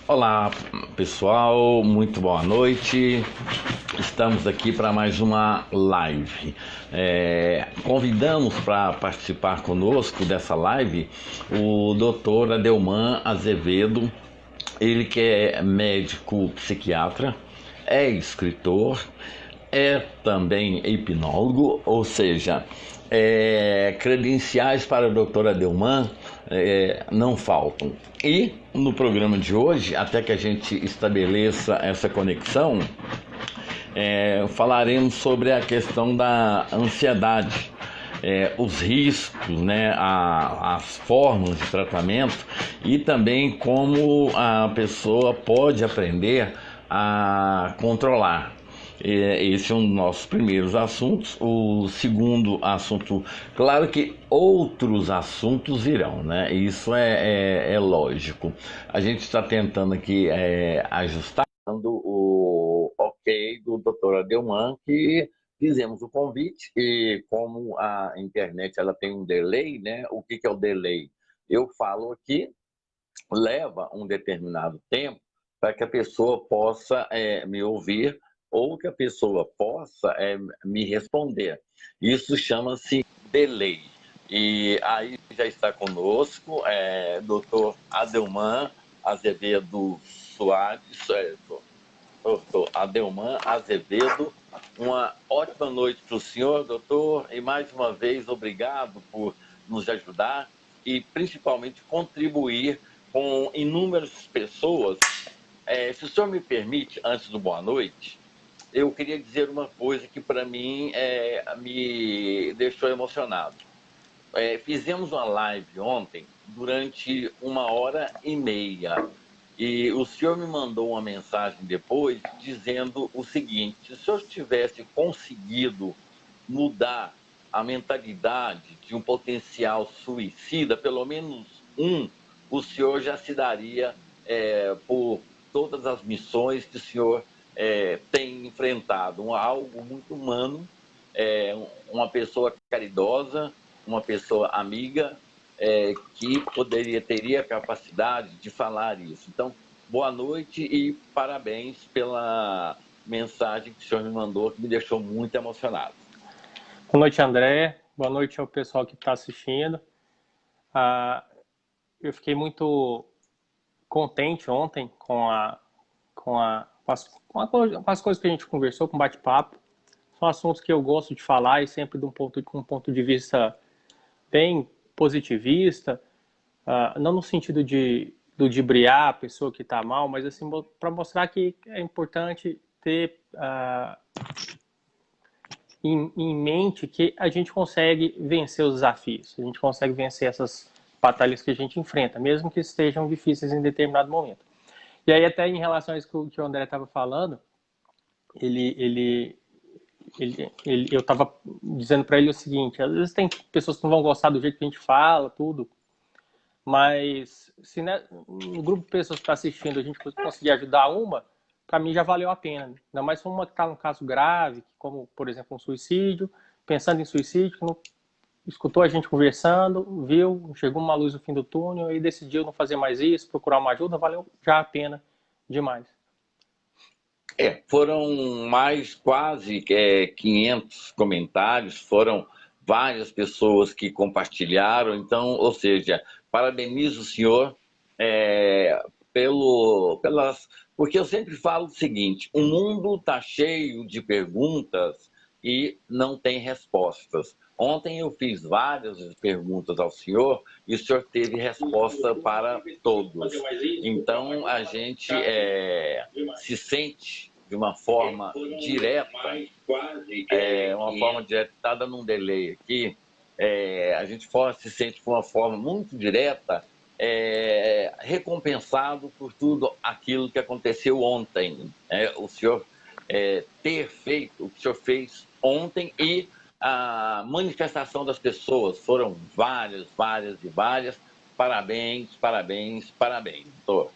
Olá, pessoal, muito boa noite. Estamos aqui para mais uma live. Convidamos para participar conosco dessa live o Dr. Adelman Azevedo, ele que é médico psiquiatra, é escritor, é também hipnólogo, ou seja, credenciais para o Dr. Adelman não faltam. E no programa de hoje, até que a gente estabeleça essa conexão, falaremos sobre a questão da ansiedade, os riscos, né, as formas de tratamento e também como a pessoa pode aprender a controlar. Esse é um dos nossos primeiros assuntos. O segundo assunto, claro que outros assuntos virão, né? Isso é lógico. A gente está tentando aqui ajustar o ok do Dr. Adelman, que fizemos o convite e como a internet ela tem um delay, né? O que é o delay? Eu falo aqui, leva um determinado tempo para que a pessoa possa me ouvir ou que a pessoa possa me responder. Isso chama-se delay. E aí já está conosco Dr. Adelman Azevedo Soares, doutor Adelman Azevedo. Uma ótima noite para o senhor, doutor, e mais uma vez obrigado por nos ajudar e principalmente contribuir com inúmeras pessoas. Se o senhor me permite, antes do boa noite, eu queria dizer uma coisa que para mim me deixou emocionado. Fizemos uma live ontem durante 1h30 e o senhor me mandou uma mensagem depois dizendo o seguinte: se o senhor tivesse conseguido mudar a mentalidade de um potencial suicida, pelo menos um, o senhor já se daria por todas as missões que o senhor tem enfrentado. Algo muito humano, uma pessoa caridosa, uma pessoa amiga, que teria a capacidade de falar isso. Então, boa noite e parabéns pela mensagem que o senhor me mandou, que me deixou muito emocionado. Boa noite, André. Boa noite ao pessoal que está assistindo. Eu fiquei muito contente ontem com as coisas que a gente conversou, com o bate-papo. São assuntos que eu gosto de falar e sempre de com um ponto de vista bem positivista, não no sentido de ludibriar a pessoa que está mal, mas assim, para mostrar que é importante ter em mente que a gente consegue vencer os desafios, a gente consegue vencer essas batalhas que a gente enfrenta, mesmo que estejam difíceis em determinado momento. E aí, até em relação a isso que o André estava falando, eu estava dizendo para ele o seguinte: às vezes tem pessoas que não vão gostar do jeito que a gente fala, tudo, mas se no grupo de pessoas que está assistindo a gente conseguir ajudar uma, para mim já valeu a pena. Ainda mais uma que está num caso grave, como, por exemplo, um suicídio, pensando em suicídio, que não escutou a gente conversando, viu, chegou uma luz no fim do túnel e decidiu não fazer mais isso, procurar uma ajuda, valeu já a pena demais. Foram mais quase 500 comentários, foram várias pessoas que compartilharam, então, ou seja, parabenizo o senhor porque eu sempre falo o seguinte: o mundo está cheio de perguntas e não tem respostas. Ontem eu fiz várias perguntas ao senhor e o senhor teve resposta para todos. Então a gente se sente de uma forma direta, uma forma direta, está dando um delay aqui, a gente se sente de uma forma muito direta, recompensado por tudo aquilo que aconteceu ontem. O senhor ter feito o que o senhor fez ontem e a manifestação das pessoas foram várias, várias e várias. Parabéns, parabéns, parabéns, doutor.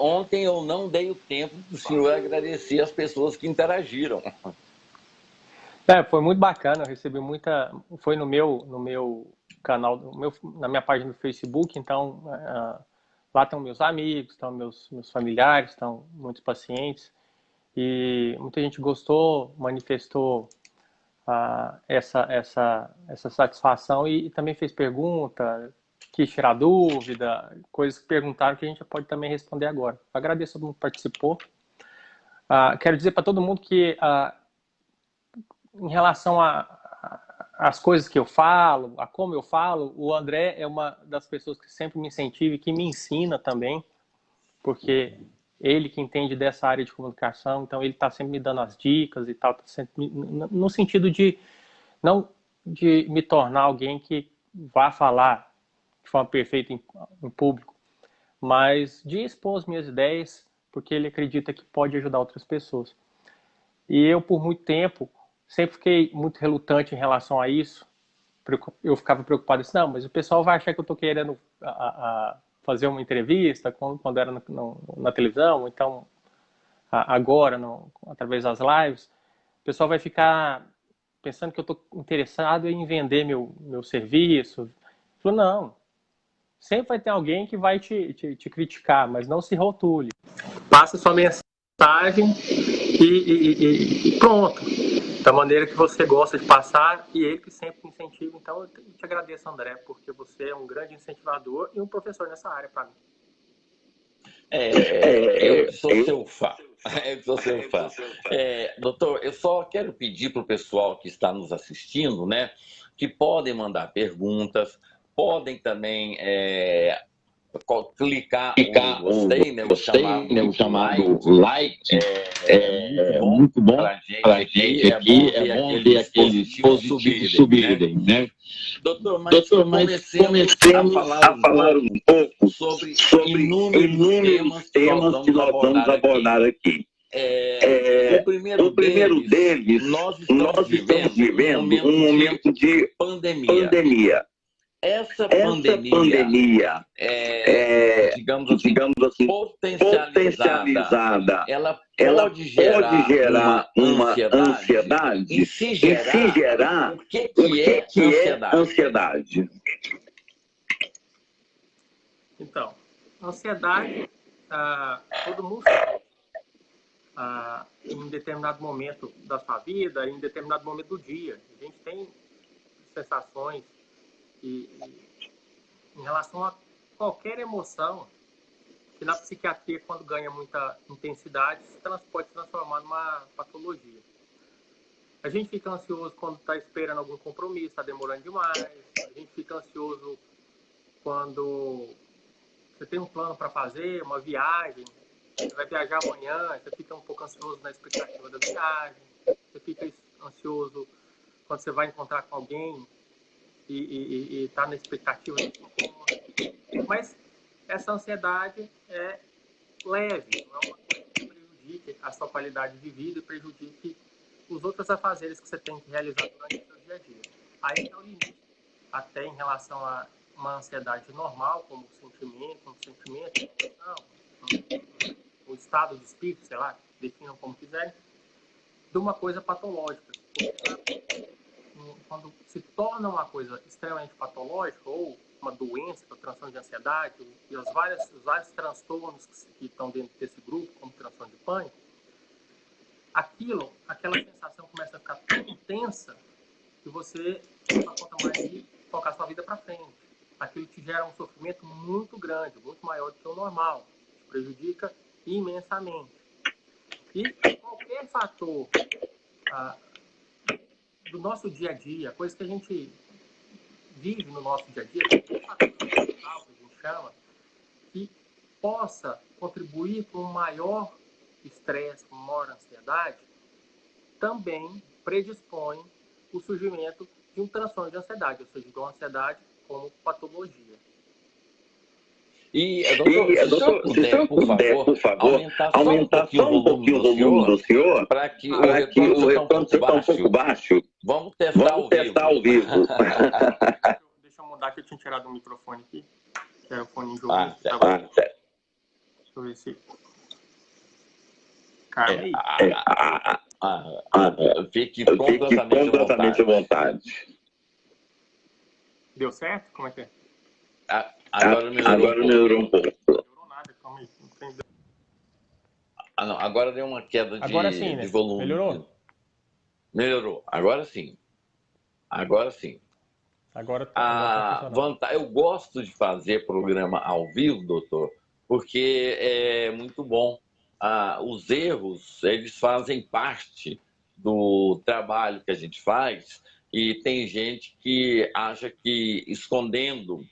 Ontem eu não dei o tempo para o senhor agradecer as pessoas que interagiram. Foi muito bacana, eu recebi muita. Foi no meu canal, na minha página do Facebook, então Lá estão meus amigos, estão meus familiares, estão muitos pacientes. E muita gente gostou, manifestou essa satisfação e também fez pergunta, quis tirar dúvida, coisas que perguntaram que a gente pode também responder agora. Agradeço a todo mundo que participou. Quero dizer para todo mundo que, em relação às coisas que eu falo, a como eu falo, o André é uma das pessoas que sempre me incentiva e que me ensina também, porque ele que entende dessa área de comunicação, então ele está sempre me dando as dicas e tal, sempre no sentido de não de me tornar alguém que vá falar de forma perfeita em público, mas de expor as minhas ideias, porque ele acredita que pode ajudar outras pessoas. E eu, por muito tempo, sempre fiquei muito relutante em relação a isso. Eu ficava preocupado assim, não, mas o pessoal vai achar que eu estou querendo fazer uma entrevista quando era na televisão, então agora, através das lives, o pessoal vai ficar pensando que eu estou interessado em vender meu serviço. Eu falo, não, sempre vai ter alguém que vai te criticar, mas não se rotule. Passa sua mensagem e pronto. Da maneira que você gosta de passar e ele que sempre me incentiva. Então eu te agradeço, André, porque você é um grande incentivador e um professor nessa área para mim. Eu sou seu fã. Eu sou seu fã. Doutor, eu só quero pedir para o pessoal que está nos assistindo, né, que podem mandar perguntas, podem também clicar o gostei, né, o chamado like. Muito bom para a gente aqui. É bom ver aqueles positivos subirem, né? Doutor, mas comecemos a falar um pouco sobre inúmeros temas que nós vamos abordar aqui. O primeiro deles, nós estamos vivendo um momento de pandemia. Essa pandemia digamos assim, potencializada, ela pode gerar uma ansiedade? E se gerar, o que é ansiedade? Então, ansiedade, todo mundo sabe. Em determinado momento da sua vida, em determinado momento do dia. A gente tem sensações e em relação a qualquer emoção, que na psiquiatria, quando ganha muita intensidade, pode se transformar numa patologia. A gente fica ansioso quando está esperando algum compromisso, está demorando demais. A gente fica ansioso quando você tem um plano para fazer, uma viagem, você vai viajar amanhã, você fica um pouco ansioso na expectativa da viagem. Você fica ansioso quando você vai encontrar com alguém e está na expectativa de encontro. Mas essa ansiedade é leve, não é uma coisa que prejudique a sua qualidade de vida e prejudique os outros afazeres que você tem que realizar durante o seu dia a dia. Aí é o limite. Até em relação a uma ansiedade normal, como um sentimento, um estado de espírito, sei lá, definam como quiserem, de uma coisa patológica. Quando se torna uma coisa extremamente patológica, ou uma doença, a transtorno de ansiedade, e os vários transtornos que estão dentro desse grupo, como transtorno de pânico, aquela sensação começa a ficar tão intensa que você não dá conta mais de focar sua vida para frente. Aquilo te gera um sofrimento muito grande, muito maior do que o normal, te prejudica imensamente. E qualquer fator do nosso dia a dia, coisa que a gente vive no nosso dia a dia, qualquer fator que a gente chama, que possa contribuir para um maior estresse, uma maior ansiedade, também predispõe o surgimento de um transtorno de ansiedade, ou seja, de uma ansiedade como patologia. Doutor, se eu puder, por favor, aumentar só um pouquinho o volume do senhor, para que o retorno seja um pouco baixo. Vamos testar ao vivo. Deixa eu mudar que eu tinha tirado o microfone aqui, que era o fone de ouvido. Certo. Deixa eu ver se... Fique completamente à vontade. Deu certo? Como é que é? Agora melhorou um pouco. não. Agora deu uma queda Agora sim, de né? volume. Melhorou? Melhorou. Agora sim. Agora sim. Agora tá funcionando. Eu gosto de fazer programa ao vivo, doutor, porque é muito bom. Os erros, eles fazem parte do trabalho que a gente faz e tem gente que acha que escondendo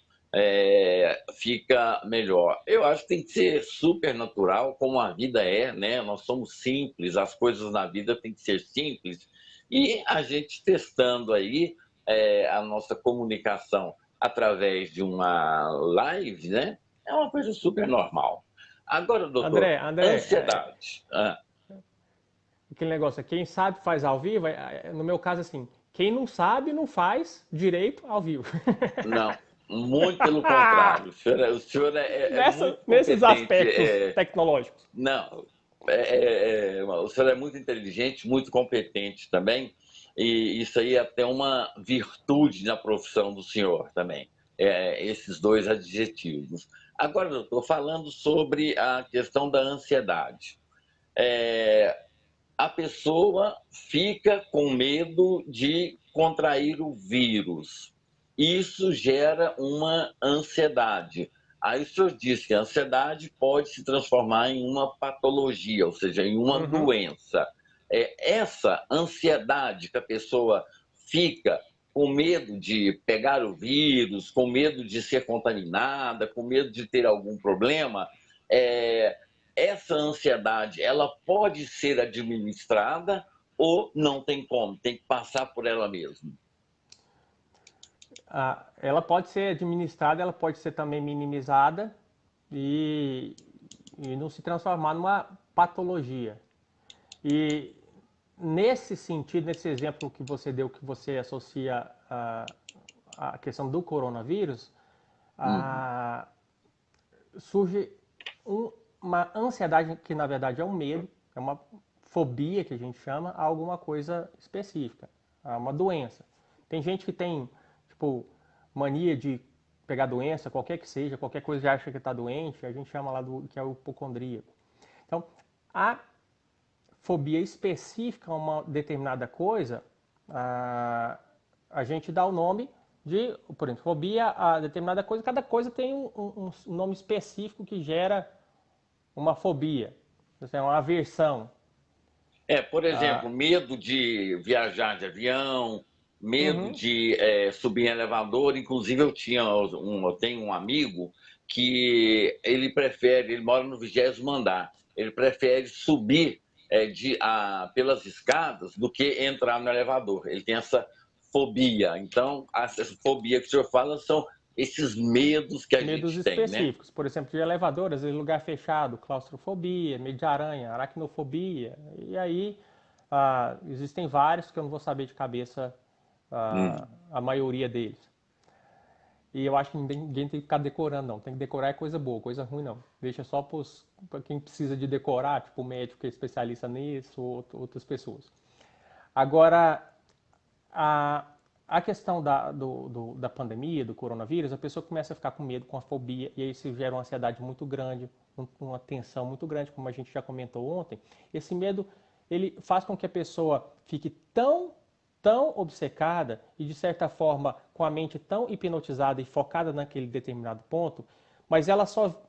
fica melhor. Eu acho que tem que ser super natural, como a vida é, né? Nós somos simples, as coisas na vida têm que ser simples. E a gente testando aí a nossa comunicação através de uma live, né? É uma coisa super normal. Agora, doutor, André, ansiedade. aquele negócio, quem sabe faz ao vivo, no meu caso assim, quem não sabe não faz direito ao vivo. Não, muito pelo contrário. O senhor é muito Nesses competente. aspectos tecnológicos. Não, o senhor é muito inteligente, muito competente também, e isso aí é até uma virtude na profissão do senhor também, esses dois adjetivos. Agora, doutor, falando sobre a questão da ansiedade. A pessoa fica com medo de contrair o vírus. Isso gera uma ansiedade. Aí o senhor disse que a ansiedade pode se transformar em uma patologia, ou seja, em uma doença. Essa ansiedade que a pessoa fica com medo de pegar o vírus, com medo de ser contaminada, com medo de ter algum problema, essa ansiedade, ela pode ser administrada ou não tem como, tem que passar por ela mesma? Ela pode ser administrada, ela pode ser também minimizada e, e não se transformar numa patologia. E nesse sentido, nesse exemplo que você deu, que você associa a questão do coronavírus, surge uma ansiedade que na verdade é um medo, é uma fobia que a gente chama, a alguma coisa específica, a uma doença. Tem gente que tem, tipo, mania de pegar doença, qualquer que seja, qualquer coisa já acha que está doente, a gente chama lá que é o hipocondríaco. Então, a fobia específica a uma determinada coisa, a gente dá o nome de, por exemplo, fobia a determinada coisa, cada coisa tem um nome específico que gera uma fobia, é uma aversão. Por exemplo, medo de viajar de avião, medo Uhum. de subir em elevador. Inclusive, eu tenho um amigo que ele mora no 20º andar, ele prefere subir pelas escadas do que entrar no elevador. Ele tem essa fobia. Então, essa fobia que o senhor fala são esses medos que a Medos gente tem, né? específicos, por exemplo, de elevador, às vezes lugar fechado, claustrofobia, medo de aranha, aracnofobia, e aí existem vários que eu não vou saber de cabeça a maioria deles. E eu acho que ninguém tem que ficar decorando, não. Tem que decorar é coisa boa, coisa ruim não. Deixa só para quem precisa de decorar, tipo o médico que é especialista nisso, ou outras pessoas. Agora, a questão da pandemia, do coronavírus, a pessoa começa a ficar com medo, com a fobia, e aí isso gera uma ansiedade muito grande, uma tensão muito grande, como a gente já comentou ontem. Esse medo, ele faz com que a pessoa fique tão obcecada e, de certa forma, com a mente tão hipnotizada e focada naquele determinado ponto, mas ela só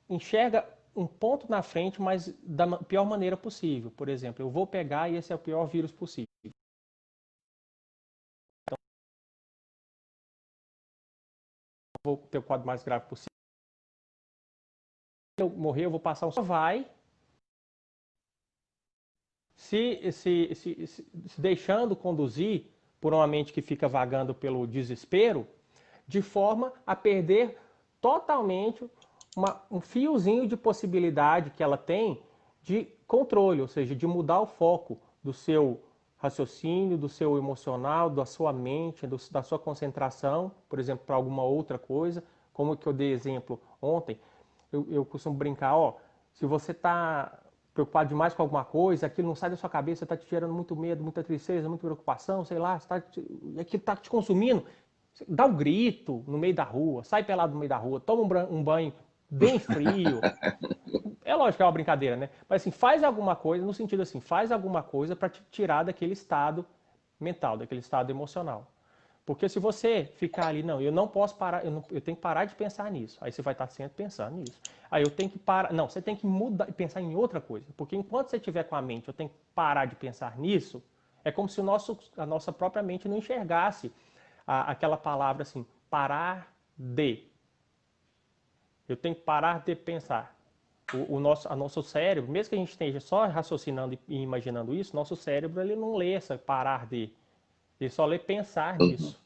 enxerga um ponto na frente, mas da pior maneira possível. Por exemplo, eu vou pegar e esse é o pior vírus possível. Vou ter o quadro mais grave possível. Se eu morrer, eu vou passar um... Só vai se deixando conduzir por uma mente que fica vagando pelo desespero, de forma a perder totalmente um fiozinho de possibilidade que ela tem de controle, ou seja, de mudar o foco do seu raciocínio, do seu emocional, da sua mente, da sua concentração, por exemplo, para alguma outra coisa, como que eu dei exemplo ontem. Eu costumo brincar, se você está preocupado demais com alguma coisa, aquilo não sai da sua cabeça, está te gerando muito medo, muita tristeza, muita preocupação, sei lá, aquilo está te consumindo, dá um grito no meio da rua, sai pelado no meio da rua, toma um banho bem frio. É lógico que é uma brincadeira, né? Mas assim, faz alguma coisa, no sentido assim, faz alguma coisa para te tirar daquele estado mental, daquele estado emocional. Porque se você ficar ali, não, eu não posso parar, eu tenho que parar de pensar nisso. Aí você vai estar sempre pensando nisso. Aí eu tenho que parar, não, você tem que mudar e pensar em outra coisa. Porque enquanto você estiver com a mente, eu tenho que parar de pensar nisso, é como se a nossa própria mente não enxergasse aquela palavra assim, parar de. Eu tenho que parar de pensar. A nosso cérebro, mesmo que a gente esteja só raciocinando e imaginando isso, nosso cérebro ele não lê essa parar de. Ele só lê pensar Uhum. nisso.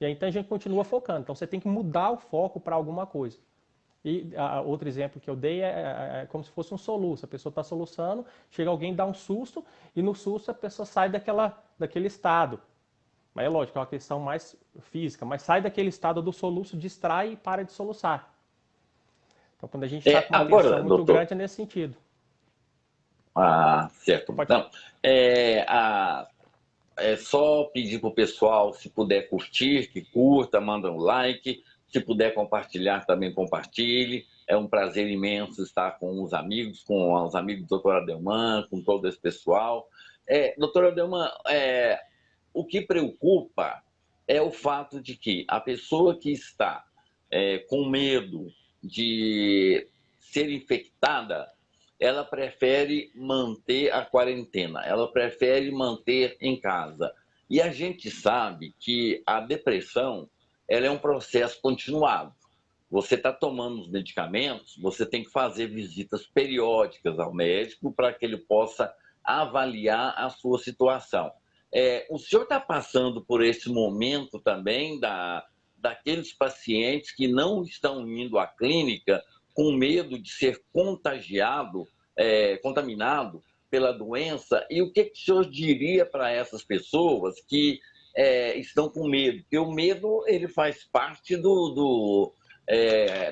E aí então a gente continua focando. Então você tem que mudar o foco para alguma coisa. E outro exemplo que eu dei é como se fosse um soluço. A pessoa está soluçando, chega alguém, dá um susto, e no susto a pessoa sai daquele estado. Mas é lógico, é uma questão mais física, mas sai daquele estado do soluço, distrai e para de soluçar. Então quando a gente está com uma tensão Agora, muito doutor, grande é nesse sentido. certo. Pode falar. Então, é, a, é só pedir para o pessoal, se puder curtir, que curta, manda um like. Se puder compartilhar, também compartilhe. É um prazer imenso estar com os amigos do doutor Adelman, com todo esse pessoal. Doutor Adelman, o que preocupa é o fato de que a pessoa que está com medo de ser infectada, ela prefere manter a quarentena, ela prefere manter em casa. E a gente sabe que a depressão, ela é um processo continuado. Você está tomando os medicamentos, você tem que fazer visitas periódicas ao médico para que ele possa avaliar a sua situação. O senhor está passando por esse momento também daqueles pacientes que não estão indo à clínica com medo de ser contaminado pela doença? E o que o senhor diria para essas pessoas que estão com medo? Porque o medo ele faz parte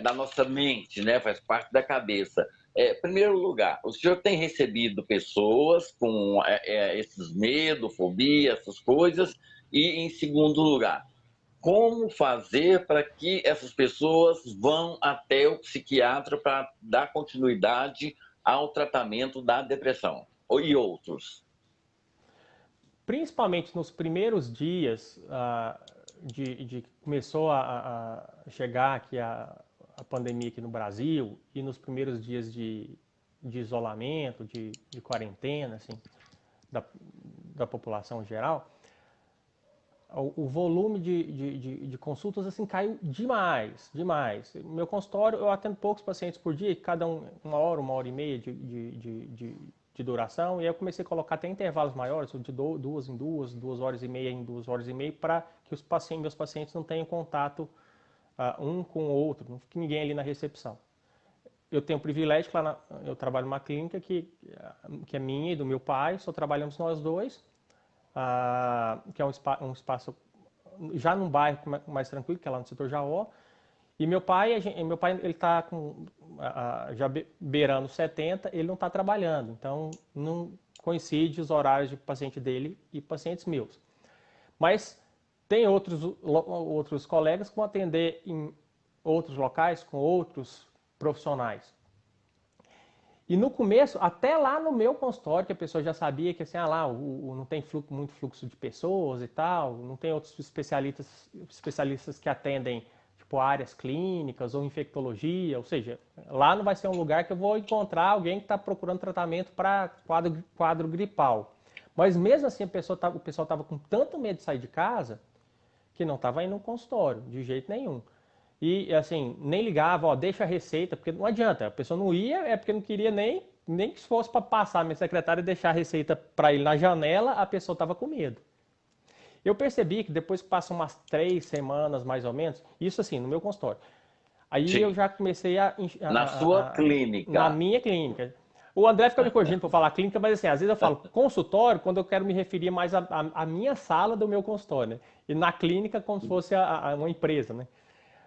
da nossa mente, né? Faz parte da cabeça. Em primeiro lugar, o senhor tem recebido pessoas com esses medos, fobia, essas coisas? E, em segundo lugar, como fazer para que essas pessoas vão até o psiquiatra para dar continuidade ao tratamento da depressão e outros? Principalmente nos primeiros dias de que começou a chegar aqui a pandemia aqui no Brasil e nos primeiros dias de isolamento, de quarentena, assim, da população em geral, o volume de consultas assim caiu demais, demais. No meu consultório eu atendo poucos pacientes por dia, cada uma hora e meia de duração, e aí eu comecei a colocar até intervalos maiores, de 2 em 2, 2 horas e meia em 2 horas e meia, para que meus pacientes não tenham contato um com o outro, não fique ninguém ali na recepção. Eu tenho o privilégio que eu trabalho numa clínica que é minha e do meu pai, só trabalhamos nós dois, que é um espaço já num bairro mais tranquilo, que é lá no setor Jaó. E meu pai ele está já beirando 70, ele não está trabalhando, então não coincide os horários de paciente dele e pacientes meus. Mas tem outros colegas que vão atender em outros locais com outros profissionais. E no começo, até lá no meu consultório, que a pessoa já sabia que assim, não tem muito fluxo de pessoas e tal, não tem outros especialistas que atendem tipo áreas clínicas ou infectologia, ou seja, lá não vai ser um lugar que eu vou encontrar alguém que está procurando tratamento para quadro gripal. Mas mesmo assim o pessoal estava com tanto medo de sair de casa que não estava indo no consultório, de jeito nenhum. E assim, nem ligava, ó, deixa a receita, porque não adianta, a pessoa não ia, é porque não queria nem que fosse para passar a minha secretária e deixar a receita para ele na janela, a pessoa estava com medo. Eu percebi que depois que passam umas 3 semanas, mais ou menos, isso assim, no meu consultório, aí eu Sim. já comecei Na sua na clínica. minha clínica. O André fica me corrigindo para falar clínica, mas assim, às vezes eu falo consultório quando eu quero me referir mais à minha sala do meu consultório, né? E na clínica como se fosse uma empresa, né?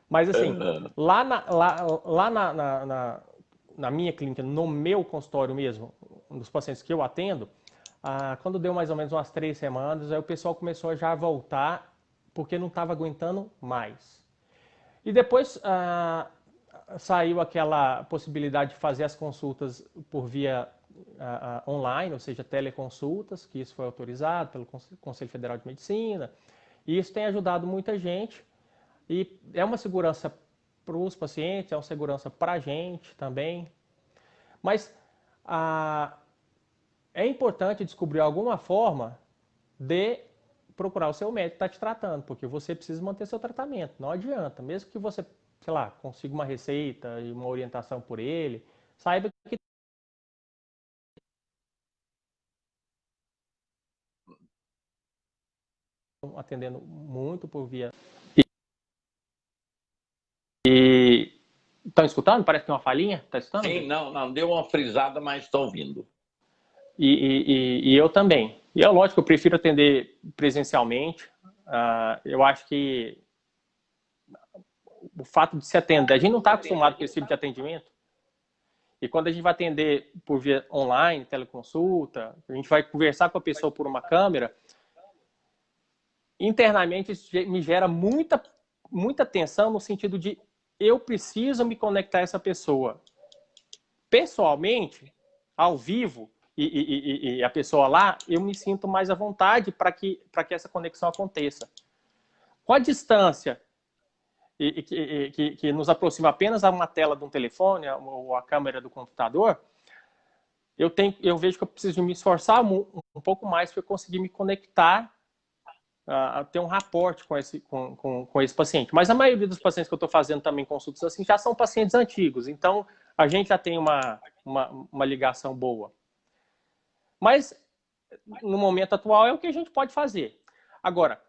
Mas assim, Uhum. lá na minha clínica, no meu consultório mesmo, um dos pacientes que eu atendo, quando deu mais ou menos umas 3 semanas, aí o pessoal começou a já voltar porque não estava aguentando mais. E depois saiu aquela possibilidade de fazer as consultas por via online, ou seja, teleconsultas, que isso foi autorizado pelo Conselho Federal de Medicina, e isso tem ajudado muita gente, e é uma segurança para os pacientes, é uma segurança para a gente também, mas é importante descobrir alguma forma de procurar o seu médico que está te tratando, porque você precisa manter seu tratamento, não adianta, mesmo que você, sei lá, consiga uma receita e uma orientação por ele, saiba que estão atendendo muito por via. E estão escutando? Parece que tem uma falhinha. Está escutando? Sim, não, deu uma frisada, mas estou ouvindo. E eu também. E é lógico, eu prefiro atender presencialmente. Eu acho que o fato de se atender, a gente não está acostumado com esse tipo de atendimento. E quando a gente vai atender por via online, teleconsulta, a gente vai conversar com a pessoa por uma câmera, internamente isso me gera muita tensão no sentido de eu preciso me conectar a essa pessoa pessoalmente, ao vivo, e a pessoa lá, eu me sinto mais à vontade para que essa conexão aconteça. Com a distância que nos aproxima apenas a uma tela de um telefone ou a câmera do computador, eu vejo que eu preciso me esforçar um pouco mais para eu conseguir me conectar, ter um rapport com esse paciente. Mas a maioria dos pacientes que eu estou fazendo também consultas assim já são pacientes antigos, então a gente já tem uma ligação boa. Mas no momento atual é o que a gente pode fazer. Agora,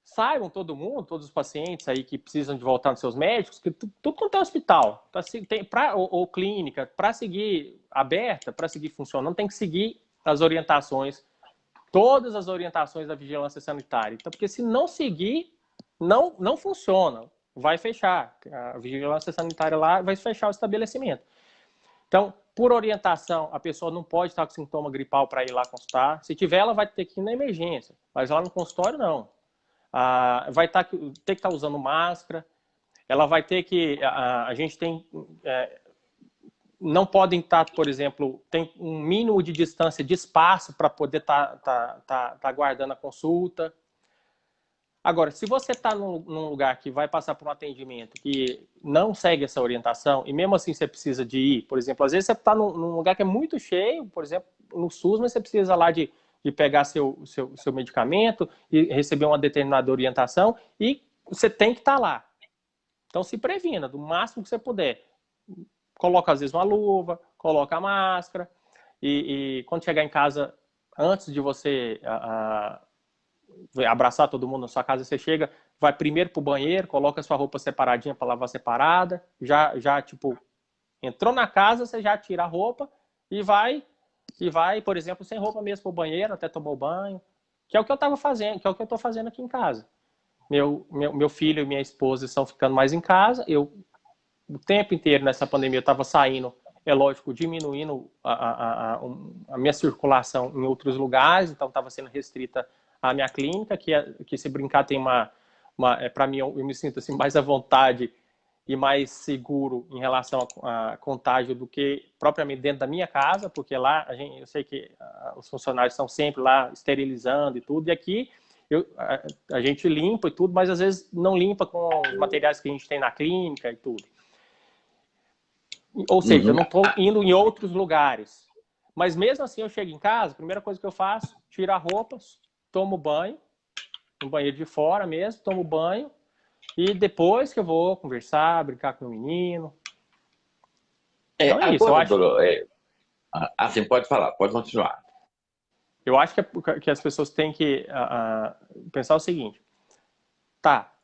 saibam todos os pacientes aí que precisam de voltar nos seus médicos, que tudo quanto é hospital, ou clínica, para seguir aberta, para seguir funcionando, tem que seguir as orientações, todas as orientações da vigilância sanitária. Então, porque se não seguir, não funciona, vai fechar. A vigilância sanitária lá vai fechar o estabelecimento. Então, por orientação, a pessoa não pode estar com sintoma gripal para ir lá consultar. Se tiver, ela vai ter que ir na emergência, mas lá no consultório, não. Vai ter que estar usando máscara, ela vai ter que... A gente tem... não podem estar, por exemplo, tem um mínimo de distância, de espaço para poder estar aguardando a consulta. Agora, se você está num lugar que vai passar por um atendimento que não segue essa orientação, e mesmo assim você precisa de ir, por exemplo, às vezes você está num lugar que é muito cheio, por exemplo, no SUS, mas você precisa lá de pegar seu medicamento e receber uma determinada orientação, e você tem que estar lá. Então se previna, do máximo que você puder. Coloca às vezes uma luva, coloca a máscara, e quando chegar em casa, antes de você abraçar todo mundo na sua casa, você chega, vai primeiro pro banheiro, coloca a sua roupa separadinha para lavar separada, já tipo, entrou na casa, você já tira a roupa e vai, por exemplo, sem roupa mesmo pro banheiro, até tomar o banho, que é o que eu tava fazendo, que é o que eu tô fazendo aqui em casa. Meu filho e minha esposa estão ficando mais em casa, o tempo inteiro nessa pandemia eu estava saindo, é lógico, diminuindo a minha circulação em outros lugares, então estava sendo restrita à minha clínica, que se brincar tem para mim, eu me sinto assim, mais à vontade e mais seguro em relação a contágio do que propriamente dentro da minha casa, porque lá eu sei que os funcionários estão sempre lá esterilizando e tudo, e aqui a gente limpa e tudo, mas às vezes não limpa com os materiais que a gente tem na clínica e tudo. Ou seja, eu não estou indo em outros lugares. Mas mesmo assim, eu chego em casa, a primeira coisa que eu faço, tiro a roupa, tomo banho, no banheiro de fora mesmo, tomo banho, e depois que eu vou conversar, brincar com o menino. Então é isso. Agora, doutor, assim, pode falar, pode continuar. Eu acho que as pessoas têm que pensar o seguinte. Tá.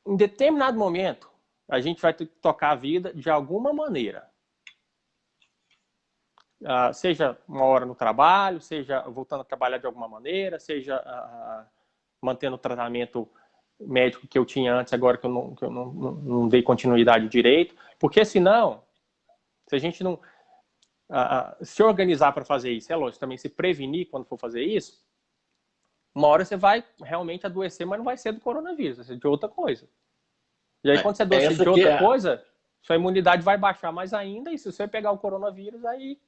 Em determinado momento, a gente vai ter que tocar a vida de alguma maneira. Seja uma hora no trabalho, seja voltando a trabalhar de alguma maneira, seja mantendo o tratamento médico que eu tinha antes, agora que eu não dei continuidade direito. Porque senão, se a gente não se organizar para fazer isso, é lógico, também se prevenir quando for fazer isso, uma hora você vai realmente adoecer, mas não vai ser do coronavírus, vai ser de outra coisa. E aí, quando você doce Essa de que outra é, coisa, sua imunidade vai baixar mais ainda, e se você pegar o coronavírus, aí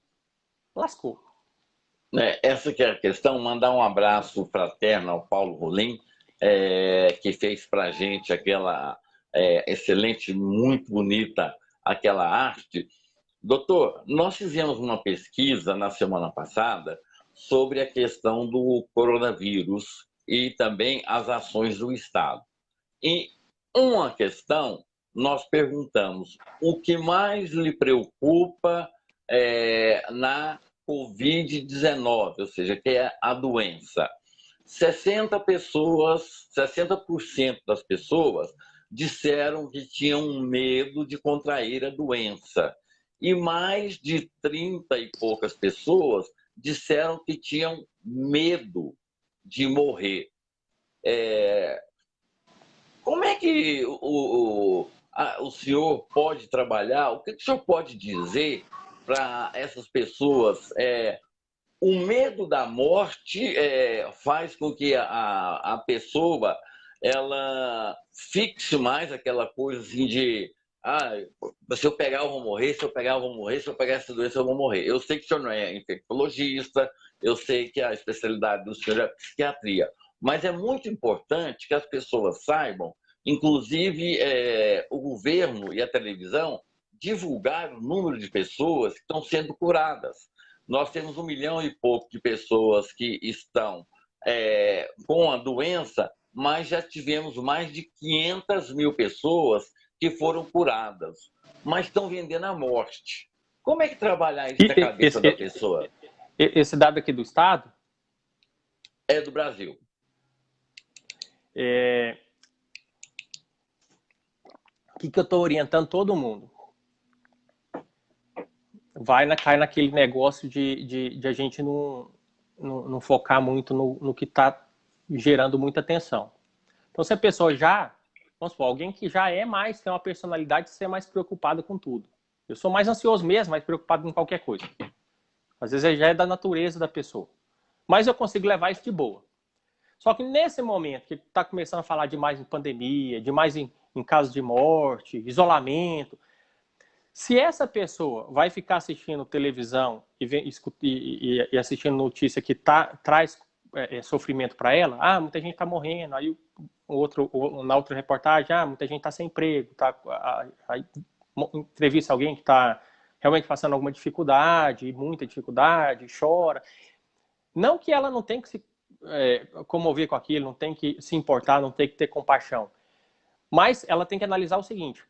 lascou. essa que é a questão. Mandar um abraço fraterno ao Paulo Rolim, que fez pra gente aquela excelente, muito bonita aquela arte. Doutor, nós fizemos uma pesquisa na semana passada sobre a questão do coronavírus e também as ações do Estado. E uma questão, nós perguntamos o que mais lhe preocupa na Covid-19, ou seja, que é a doença. 60% das pessoas disseram que tinham medo de contrair a doença. E mais de 30 e poucas pessoas disseram que tinham medo de morrer. Como é que o senhor pode trabalhar? O que o senhor pode dizer para essas pessoas? O medo da morte faz com que a pessoa ela fixe mais aquela coisa assim de se eu pegar eu vou morrer, se eu pegar eu vou morrer, se eu pegar essa doença eu vou morrer. Eu sei que o senhor não é infectologista, eu sei que a especialidade do senhor é psiquiatria, mas é muito importante que as pessoas saibam, inclusive o governo e a televisão, divulgar o número de pessoas que estão sendo curadas. Nós temos 1 milhão e pouco de pessoas que estão com a doença, mas já tivemos mais de 500 mil pessoas que foram curadas, mas estão vendendo a morte. Como é que trabalhar isso na cabeça da pessoa? Esse dado aqui do Estado É do Brasil. O que eu estou orientando todo mundo? Cai naquele negócio de a gente não focar muito no que está gerando muita atenção. Então, se a pessoa vamos supor, alguém que já tem uma personalidade de ser mais preocupado com tudo. Eu sou mais ansioso mesmo, mais preocupado com qualquer coisa. Às vezes já é da natureza da pessoa. Mas eu consigo levar isso de boa. Só que nesse momento que está começando a falar demais em pandemia, demais em casos de morte, isolamento, se essa pessoa vai ficar assistindo televisão e assistindo notícia que traz sofrimento para ela, muita gente está morrendo, aí na outra reportagem, muita gente está sem emprego, aí entrevista alguém que está realmente passando alguma dificuldade, muita dificuldade, chora. Não que ela não tenha que se comover com aquilo, não tem que se importar, não tem que ter compaixão, mas ela tem que analisar o seguinte: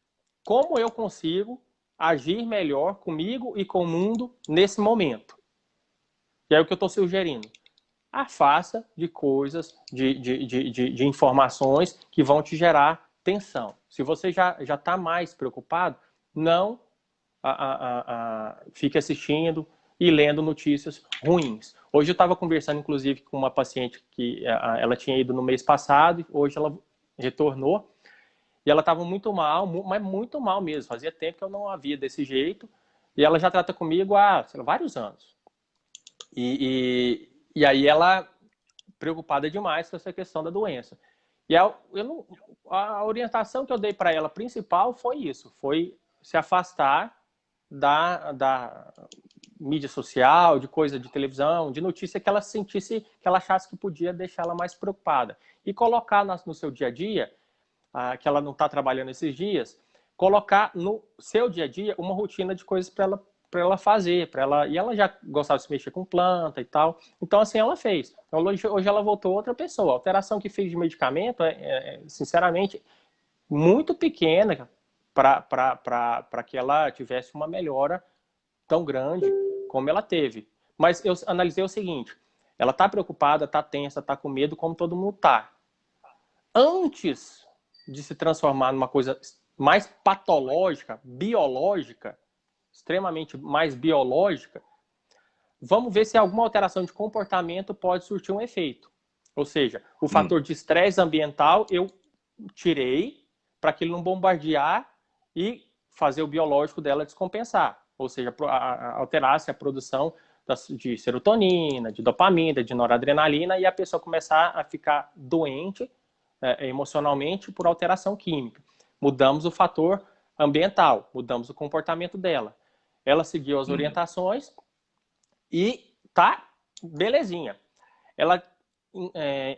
como eu consigo agir melhor comigo e com o mundo nesse momento? E é o que eu estou sugerindo. Afasta de coisas, de informações que vão te gerar tensão. Se você já está mais preocupado, não fique assistindo e lendo notícias ruins. Hoje eu estava conversando, inclusive, com uma paciente que ela tinha ido no mês passado, e hoje ela retornou, e ela estava muito mal, mas muito mal mesmo. Fazia tempo que eu não a via desse jeito, e ela já trata comigo há vários anos. E aí ela preocupada demais com essa questão da doença. E a orientação que eu dei para ela principal foi isso, foi se afastar da mídia social, de coisa de televisão, de notícia que ela sentisse, que ela achasse que podia deixar ela mais preocupada. E colocar no seu dia a dia, que ela não está trabalhando esses dias, colocar no seu dia a dia uma rotina de coisas para ela fazer, e ela já gostava de se mexer com planta e tal, então assim ela fez. Então, hoje ela voltou outra pessoa. A alteração que fez de medicamento sinceramente, muito pequena para que ela tivesse uma melhora tão grande como ela teve. Mas eu analisei o seguinte: ela está preocupada, está tensa, está com medo, como todo mundo está. Antes de se transformar numa coisa mais patológica, biológica, extremamente mais biológica, vamos ver se alguma alteração de comportamento pode surtir um efeito. Ou seja, o fator de estresse ambiental eu tirei para que ele não bombardear e fazer o biológico dela descompensar. Ou seja, alterasse a produção de serotonina, de dopamina, de noradrenalina, e a pessoa começar a ficar doente emocionalmente por alteração química. Mudamos o fator ambiental, mudamos o comportamento dela. Ela seguiu as orientações e tá belezinha. Ela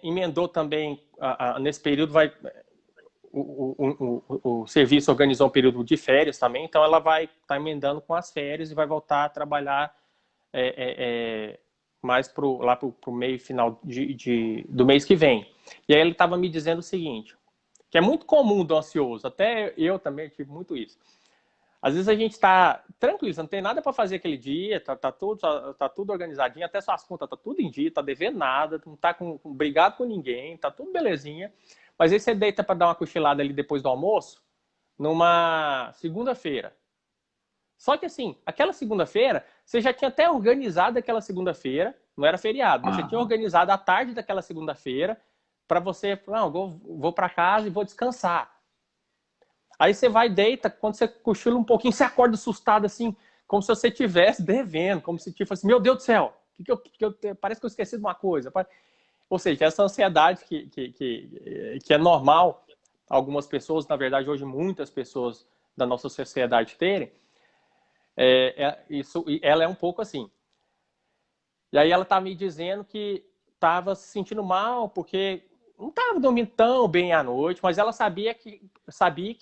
emendou também, nesse período o serviço organizou um período de férias também, então ela vai estar emendando com as férias e vai voltar a trabalhar mais lá para o meio final do mês que vem. E aí ele estava me dizendo o seguinte, que é muito comum do ansioso, até eu também tive muito isso. Às vezes a gente está tranquilo, você não tem nada para fazer aquele dia, tá tudo organizadinho, até suas contas tá tudo em dia, tá devendo nada, não tá brigado com ninguém, tá tudo belezinha. Mas aí você deita para dar uma cochilada ali depois do almoço, numa segunda-feira. Só que assim, aquela segunda-feira, você já tinha até organizado aquela segunda-feira, não era feriado, mas você tinha organizado a tarde daquela segunda-feira para você, não, vou para casa e vou descansar. Aí você vai, deita, quando você cochila um pouquinho, você acorda assustado, assim, como se você estivesse devendo, como se tipo assim, meu Deus do céu, parece que eu esqueci de uma coisa. Ou seja, essa ansiedade que é normal algumas pessoas, na verdade, hoje muitas pessoas da nossa sociedade terem, ela é um pouco assim. E aí ela tá me dizendo que estava se sentindo mal, porque não estava dormindo tão bem à noite, mas ela sabia que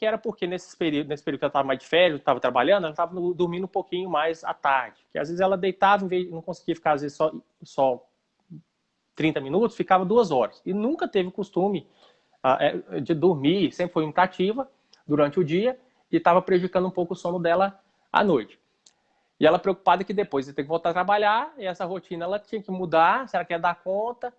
era porque nesse período que ela estava mais de férias, estava trabalhando, ela estava dormindo um pouquinho mais à tarde. Que às vezes ela deitava, não conseguia ficar às vezes só 30 minutos, ficava 2 horas. E nunca teve o costume de dormir, sempre foi muito ativa durante o dia e estava prejudicando um pouco o sono dela à noite. E ela preocupada que depois ia ter que voltar a trabalhar, e essa rotina ela tinha que mudar, se ela quer dar conta.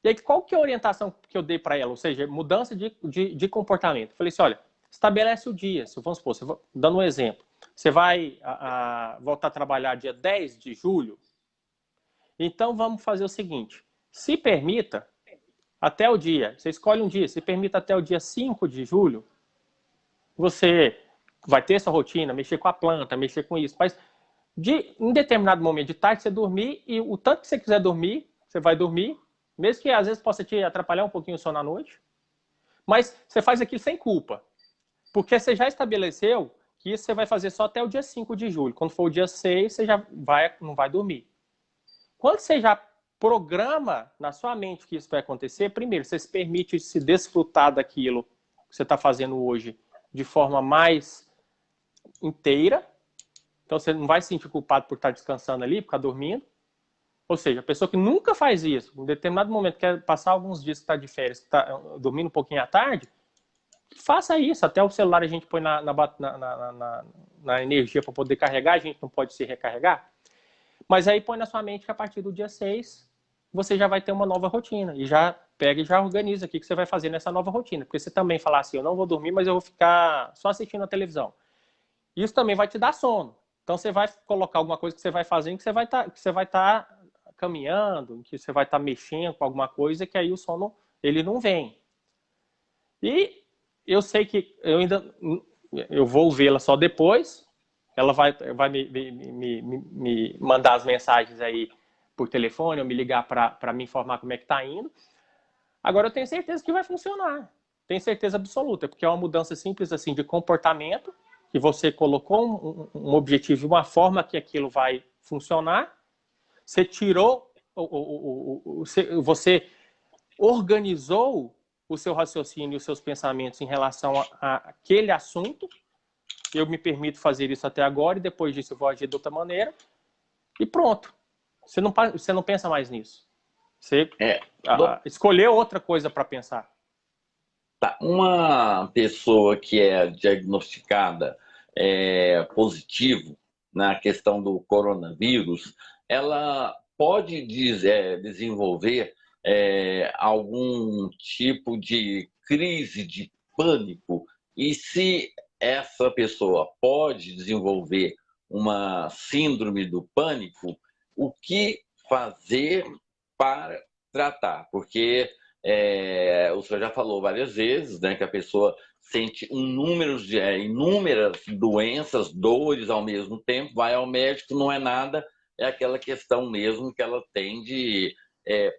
E aí, qual que é a orientação que eu dei para ela? Ou seja, mudança de comportamento. Eu falei assim, olha, estabelece o dia. Vamos supor, dando um exemplo. Você vai voltar a trabalhar dia 10 de julho? Então, vamos fazer o seguinte. Se permita, até o dia, você escolhe um dia, se permita até o dia 5 de julho, você vai ter essa rotina, mexer com a planta, mexer com isso. Mas em determinado momento de tarde, você dormir, e o tanto que você quiser dormir, você vai dormir, mesmo que às vezes possa te atrapalhar um pouquinho o sono à noite, mas você faz aquilo sem culpa, porque você já estabeleceu que isso você vai fazer só até o dia 5 de julho. Quando for o dia 6, você já não vai dormir. Quando você já programa na sua mente que isso vai acontecer, primeiro, você se permite se desfrutar daquilo que você está fazendo hoje de forma mais inteira. Então, você não vai se sentir culpado por estar descansando ali, por estar dormindo. Ou seja, a pessoa que nunca faz isso, em determinado momento, quer passar alguns dias que está de férias, que está dormindo um pouquinho à tarde, faça isso. Até o celular a gente põe na energia para poder carregar, a gente não pode se recarregar. Mas aí põe na sua mente que a partir do dia 6, você já vai ter uma nova rotina. E já pega e já organiza o que você vai fazer nessa nova rotina. Porque você também falar assim, eu não vou dormir, mas eu vou ficar só assistindo a televisão. Isso também vai te dar sono. Então você vai colocar alguma coisa que você vai fazendo, que você vai estar caminhando, que você vai estar mexendo com alguma coisa, que aí o sono ele não vem. E eu sei que eu vou vê-la só depois. Ela vai me mandar as mensagens aí por telefone, ou me ligar para me informar como é que está indo. Agora eu tenho certeza que vai funcionar. Tenho certeza absoluta, porque é uma mudança simples assim de comportamento, que você colocou um objetivo, uma forma que aquilo vai funcionar. Você tirou, você organizou o seu raciocínio e os seus pensamentos em relação a aquele assunto. Eu me permito fazer isso até agora e depois disso eu vou agir de outra maneira. E pronto. Você não pensa mais nisso. Você escolheu outra coisa para pensar. Tá. Uma pessoa que é diagnosticada positivo na questão do coronavírus, ela pode desenvolver algum tipo de crise de pânico? E se essa pessoa pode desenvolver uma síndrome do pânico, o que fazer para tratar? Porque o senhor já falou várias vezes, né, que a pessoa sente inúmeras doenças, dores ao mesmo tempo, vai ao médico, não é nada, é aquela questão mesmo que ela tem de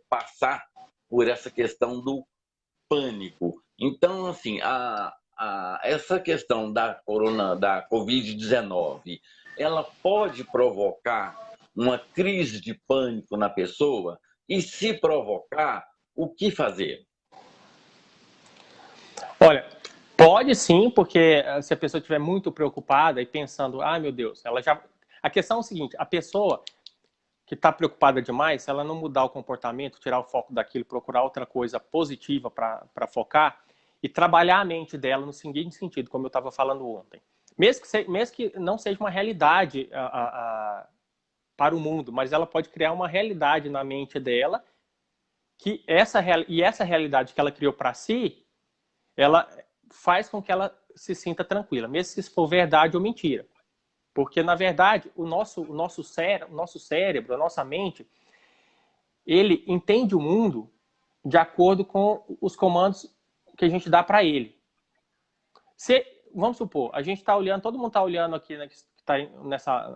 passar por essa questão do pânico. Então, assim, essa questão da Covid-19, ela pode provocar uma crise de pânico na pessoa? E se provocar, o que fazer? Olha, pode sim, porque se a pessoa estiver muito preocupada e pensando, ah, meu Deus, ela já... A questão é o seguinte, a pessoa que está preocupada demais, se ela não mudar o comportamento, tirar o foco daquilo, procurar outra coisa positiva para focar e trabalhar a mente dela no seguinte sentido, como eu estava falando ontem. Mesmo que não seja uma realidade para o mundo, mas ela pode criar uma realidade na mente dela que essa realidade que ela criou para si, ela faz com que ela se sinta tranquila, mesmo se isso for verdade ou mentira. Porque, na verdade, o nosso cérebro, a nossa mente, ele entende o mundo de acordo com os comandos que a gente dá para ele. Vamos supor, a gente está olhando, todo mundo está olhando aqui, né, que está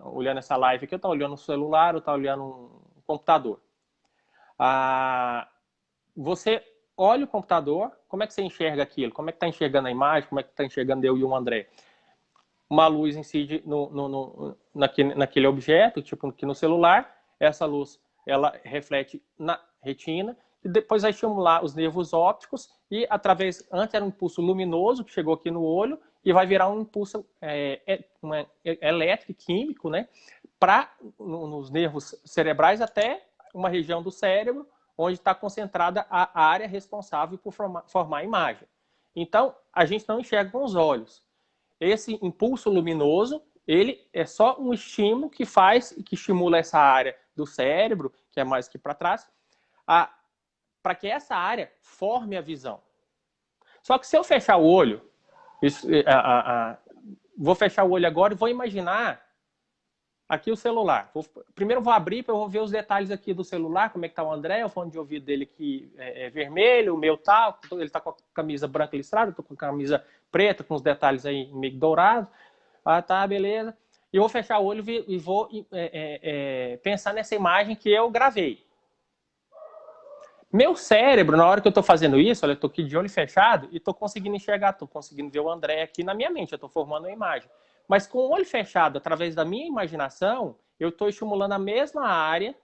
olhando essa live aqui, eu estou olhando um celular, ou está olhando um computador. Você olha o computador, como é que você enxerga aquilo? Como é que está enxergando a imagem? Como é que está enxergando eu e o André? Uma luz incide naquele objeto, tipo aqui no celular, essa luz ela reflete na retina e depois vai estimular os nervos ópticos e antes era um impulso luminoso que chegou aqui no olho e vai virar um impulso elétrico, químico, né, nos nervos cerebrais até uma região do cérebro onde está concentrada a área responsável por formar a imagem. Então, a gente não enxerga com os olhos. Esse impulso luminoso, ele é só um estímulo que estimula essa área do cérebro, que é mais aqui para trás, para que essa área forme a visão. Só que se eu fechar o olho, vou fechar o olho agora e vou imaginar aqui o celular. Primeiro eu vou abrir para eu vou ver os detalhes aqui do celular, como é que está o André, o fone de ouvido dele aqui é vermelho, o meu tá, ele está com a camisa branca listrada, eu estou com a camisa preta, com os detalhes aí meio dourados. Ah, tá, beleza. E eu vou fechar o olho e vou pensar nessa imagem que eu gravei. Meu cérebro, na hora que eu estou fazendo isso, olha, eu estou aqui de olho fechado e estou conseguindo enxergar, estou conseguindo ver o André aqui na minha mente, eu estou formando uma imagem. Mas com o olho fechado, através da minha imaginação, eu estou estimulando a mesma área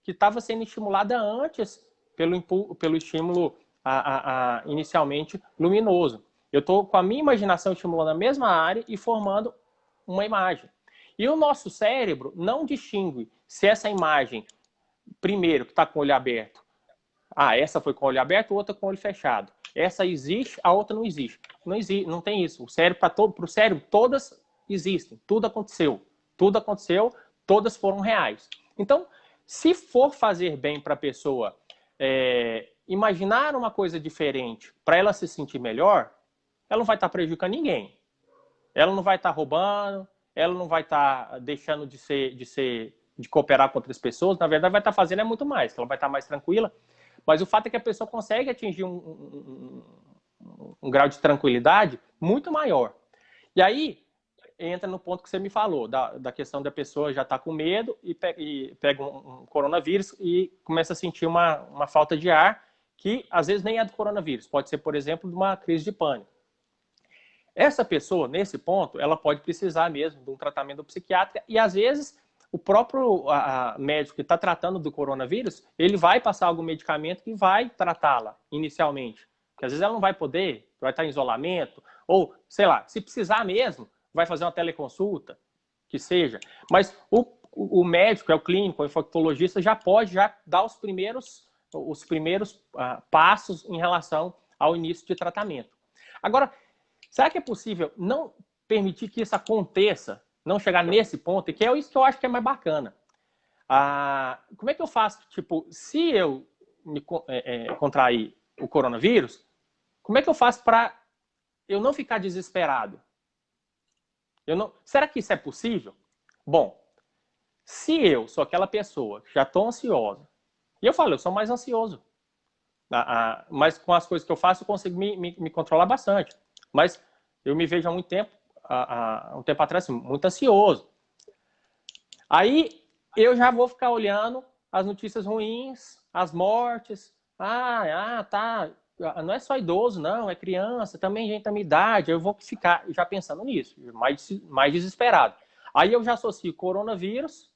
que estava sendo estimulada antes pelo estímulo inicialmente luminoso. Eu estou com a minha imaginação estimulando a mesma área e formando uma imagem. E o nosso cérebro não distingue se essa imagem, primeiro, que está com o olho aberto, essa foi com o olho aberto, outra com o olho fechado. Essa existe, a outra não existe. Não tem isso. Para o cérebro, todas existem. Tudo aconteceu, todas foram reais. Então, se for fazer bem para a pessoa imaginar uma coisa diferente para ela se sentir melhor, ela não vai estar prejudicando ninguém. Ela não vai estar roubando, ela não vai estar deixando de cooperar com outras pessoas. Na verdade, vai estar fazendo muito mais. Ela vai estar mais tranquila. Mas o fato é que a pessoa consegue atingir um grau de tranquilidade muito maior. E aí, entra no ponto que você me falou, da questão da pessoa já estar com medo e pega um coronavírus e começa a sentir uma falta de ar que, às vezes, nem é do coronavírus. Pode ser, por exemplo, de uma crise de pânico. Essa pessoa, nesse ponto, ela pode precisar mesmo de um tratamento psiquiátrico e, às vezes, o próprio médico que está tratando do coronavírus, ele vai passar algum medicamento que vai tratá-la inicialmente. Porque às vezes ela não vai poder, vai estar em isolamento, ou, sei lá, se precisar mesmo, vai fazer uma teleconsulta, que seja. Mas o médico, o clínico, o infectologista já pode dar os primeiros passos em relação ao início de tratamento. Agora, será que é possível não permitir que isso aconteça, não chegar nesse ponto, e que é isso que eu acho que é mais bacana? Como é que eu faço? Tipo, se eu me contrair o coronavírus, como é que eu faço para eu não ficar desesperado? Será que isso é possível? Bom, se eu sou aquela pessoa que já estou ansiosa, e eu falo, eu sou mais ansioso, mas com as coisas que eu faço eu consigo me controlar bastante. Mas eu me vejo há muito tempo, um tempo atrás, muito ansioso. Aí eu já vou ficar olhando as notícias ruins, as mortes. Tá. não é só idoso, não, é criança, também gente da minha idade. Eu vou ficar já pensando nisso, mais desesperado. Aí eu já associo coronavírus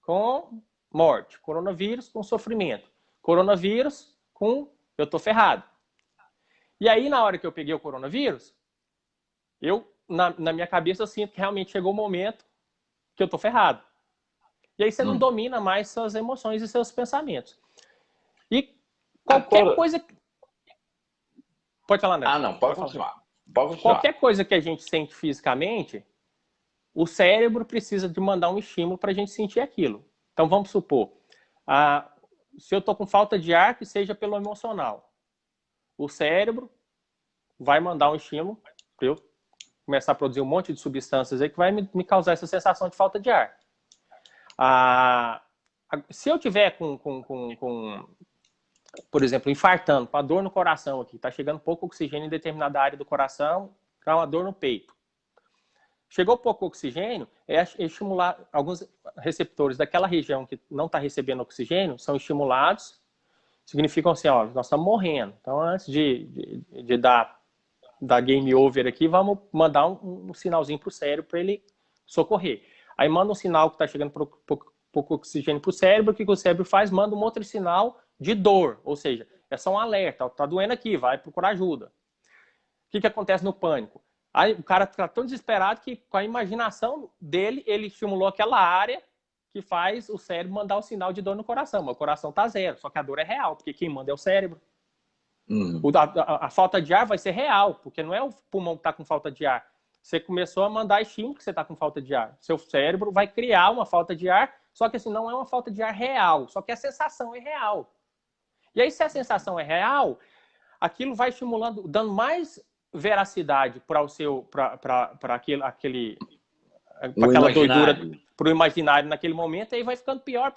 com morte, coronavírus com sofrimento, coronavírus com eu tô ferrado. E aí, na hora que eu peguei o coronavírus, na minha cabeça, eu sinto que realmente chegou o momento que eu tô ferrado. E aí você não domina mais suas emoções e seus pensamentos. E qualquer Agora... coisa... Pode falar, André. não, pode continuar. Pode continuar. Qualquer coisa que a gente sente fisicamente, o cérebro precisa de mandar um estímulo para a gente sentir aquilo. Então, vamos supor, se eu estou com falta de ar, que seja pelo emocional. O cérebro vai mandar um estímulo para eu começar a produzir um monte de substâncias aí que vai me causar essa sensação de falta de ar. Se eu tiver por exemplo, infartando, com a dor no coração aqui, está chegando pouco oxigênio em determinada área do coração, com uma dor no peito. Chegou pouco oxigênio, é estimular alguns receptores daquela região que não está recebendo oxigênio, são estimulados, significam assim, ó, nós estamos morrendo. Então, antes de dar game over aqui, vamos mandar um sinalzinho para o cérebro para ele socorrer. Aí manda um sinal que está chegando pouco oxigênio para o cérebro, o que o cérebro faz? Manda um outro sinal de dor, ou seja, é só um alerta, está doendo aqui, vai procurar ajuda. O que acontece no pânico? Aí o cara fica tão desesperado que com a imaginação dele, ele estimulou aquela área que faz o cérebro mandar o sinal de dor no coração. Mas o coração está zero, só que a dor é real, porque quem manda é o cérebro. A falta de ar vai ser real, porque não é o pulmão que está com falta de ar. Você começou a mandar estímulo que você está com falta de ar. Seu cérebro vai criar uma falta de ar, só que assim, não é uma falta de ar real, só que a sensação é real. E aí, se a sensação é real, aquilo vai estimulando, dando mais veracidade para aquela doidura, para o imaginário naquele momento, e aí vai ficando pior.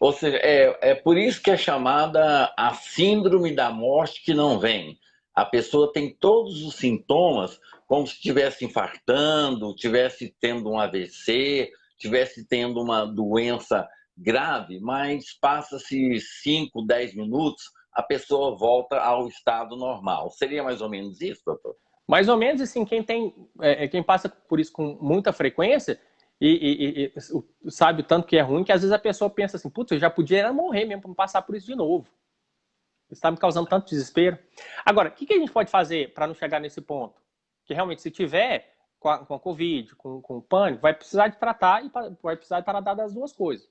Ou seja, é por isso que é chamada a síndrome da morte que não vem. A pessoa tem todos os sintomas, como se estivesse infartando, estivesse tendo um AVC, estivesse tendo uma doença grave, mas passa-se 5, 10 minutos, a pessoa volta ao estado normal. Seria mais ou menos isso, doutor? Mais ou menos assim, quem passa por isso com muita frequência e sabe o tanto que é ruim, que às vezes a pessoa pensa assim, putz, eu já podia morrer mesmo para não passar por isso de novo. Isso está me causando tanto desespero. Agora, o que a gente pode fazer para não chegar nesse ponto? Que realmente, se tiver com a Covid, com pânico, vai precisar de tratar e vai precisar de tratar das duas coisas.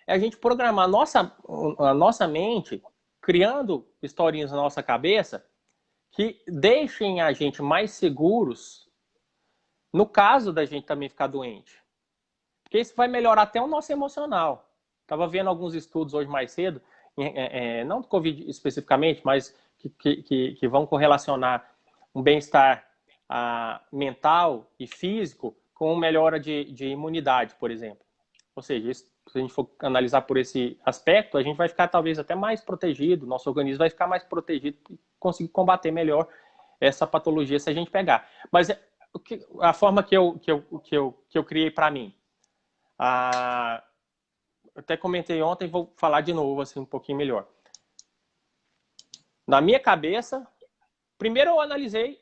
É a gente programar a nossa mente, criando historinhas na nossa cabeça, que deixem a gente mais seguros no caso da gente também ficar doente. Porque isso vai melhorar até o nosso emocional. Estava vendo alguns estudos hoje mais cedo, não do Covid especificamente, mas que vão correlacionar um bem-estar mental e físico com melhora de imunidade, por exemplo. Ou seja, se a gente for analisar por esse aspecto, a gente vai ficar talvez até mais protegido, nosso organismo vai ficar mais protegido e conseguir combater melhor essa patologia se a gente pegar. Mas a forma que eu criei para mim, até comentei ontem, vou falar de novo assim um pouquinho melhor. Na minha cabeça, primeiro eu analisei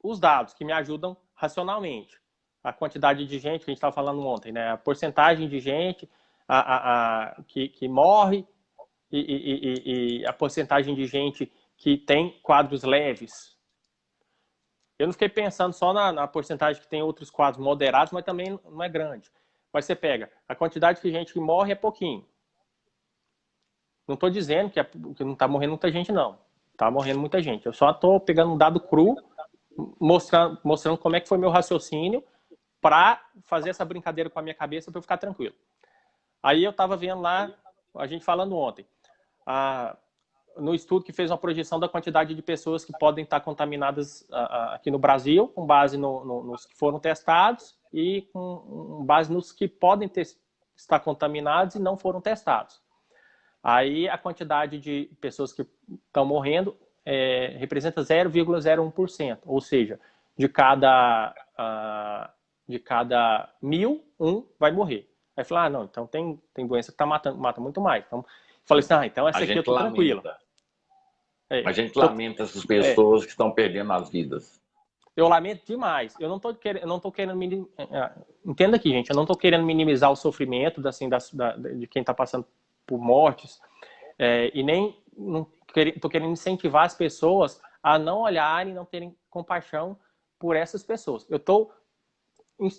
os dados que me ajudam racionalmente. A quantidade de gente que a gente estava falando ontem, né? A porcentagem de gente que morre e a porcentagem de gente que tem quadros leves. Eu não fiquei pensando só na porcentagem que tem outros quadros moderados, mas também não é grande. Mas você pega a quantidade de gente que morre é pouquinho. Não estou dizendo que não está morrendo muita gente, não. Está morrendo muita gente. Eu só estou pegando um dado cru, mostrando como é que foi meu raciocínio para fazer essa brincadeira com a minha cabeça para eu ficar tranquilo. Aí eu estava vendo lá, a gente falando ontem, no estudo que fez uma projeção da quantidade de pessoas que podem estar contaminadas aqui no Brasil, com base nos que foram testados e com base nos que podem estar contaminados e não foram testados. Aí a quantidade de pessoas que estão morrendo representa 0,01%, ou seja, de cada 1.000, 1 vai morrer. Aí fala, não, então tem doença que mata muito mais. Então, Falei assim, então essa A aqui eu gente tô tranquilo. lamenta. É, A gente lamenta essas pessoas que estão perdendo as vidas. eu lamento demais. Eu não tô querendo entenda aqui, gente, eu não tô querendo minimizar o sofrimento assim, de quem está passando por mortes, e nem não tô querendo incentivar as pessoas a não olharem, não terem compaixão por essas pessoas. Eu tô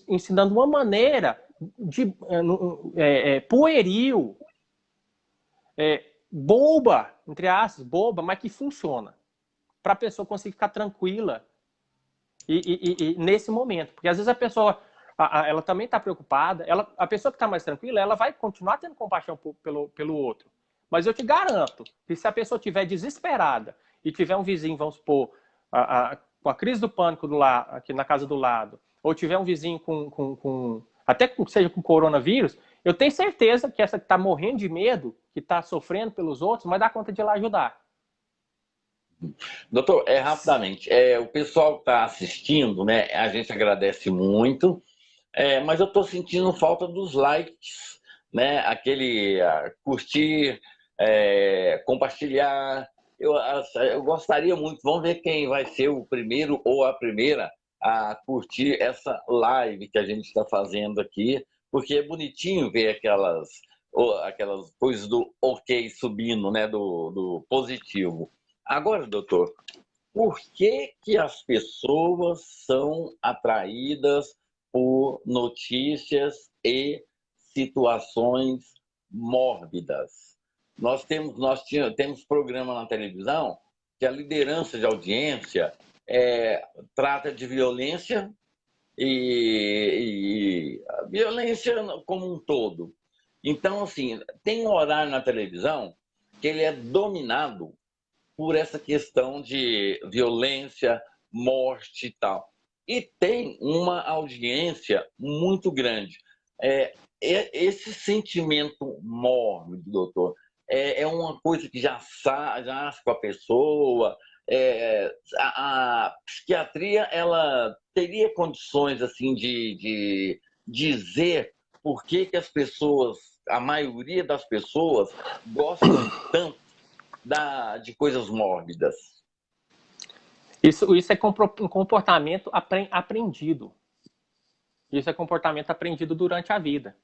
ensinando uma maneira de pueril, boba, entre aspas, boba, mas que funciona, para a pessoa conseguir ficar tranquila e nesse momento. Porque às vezes a pessoa ela também está preocupada, a pessoa que está mais tranquila, ela vai continuar tendo compaixão pelo outro. Mas eu te garanto que se a pessoa estiver desesperada e tiver um vizinho, vamos supor, com a crise do pânico aqui na casa do lado, ou tiver um vizinho até que seja com coronavírus, eu tenho certeza que essa que está morrendo de medo, que está sofrendo pelos outros, vai dar conta de ir lá ajudar. Doutor, rapidamente, o pessoal que está assistindo, né, a gente agradece muito, mas eu estou sentindo falta dos likes, né, aquele curtir, compartilhar. Eu gostaria muito, vamos ver quem vai ser o primeiro ou a primeira a curtir essa live que a gente está fazendo aqui, porque é bonitinho ver aquelas coisas do ok subindo, né, do positivo. Agora, doutor, por que que as pessoas são atraídas por notícias e situações mórbidas? Temos programa na televisão que a liderança de audiência trata de violência e a violência como um todo. Então, assim, tem um horário na televisão que ele é dominado por essa questão de violência, morte e tal. E tem uma audiência muito grande. Esse sentimento mórbido, doutor, é uma coisa que já nasce com a pessoa. A psiquiatria, ela teria condições assim de dizer por que que as pessoas, a maioria das pessoas, gostam tanto de coisas mórbidas. Isso é um comportamento aprendido. Isso é comportamento aprendido durante a vida.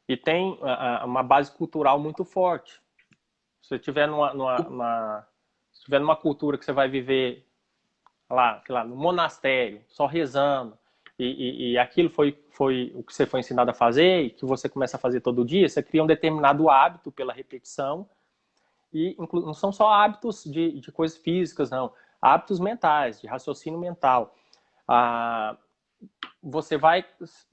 E tem uma base cultural muito forte. Se você estiver numa cultura que você vai viver lá, sei lá, no monastério, só rezando, e aquilo foi o que você foi ensinado a fazer, e que você começa a fazer todo dia, você cria um determinado hábito pela repetição, e não são só hábitos de coisas físicas, não. Hábitos mentais, de raciocínio mental. Você vai,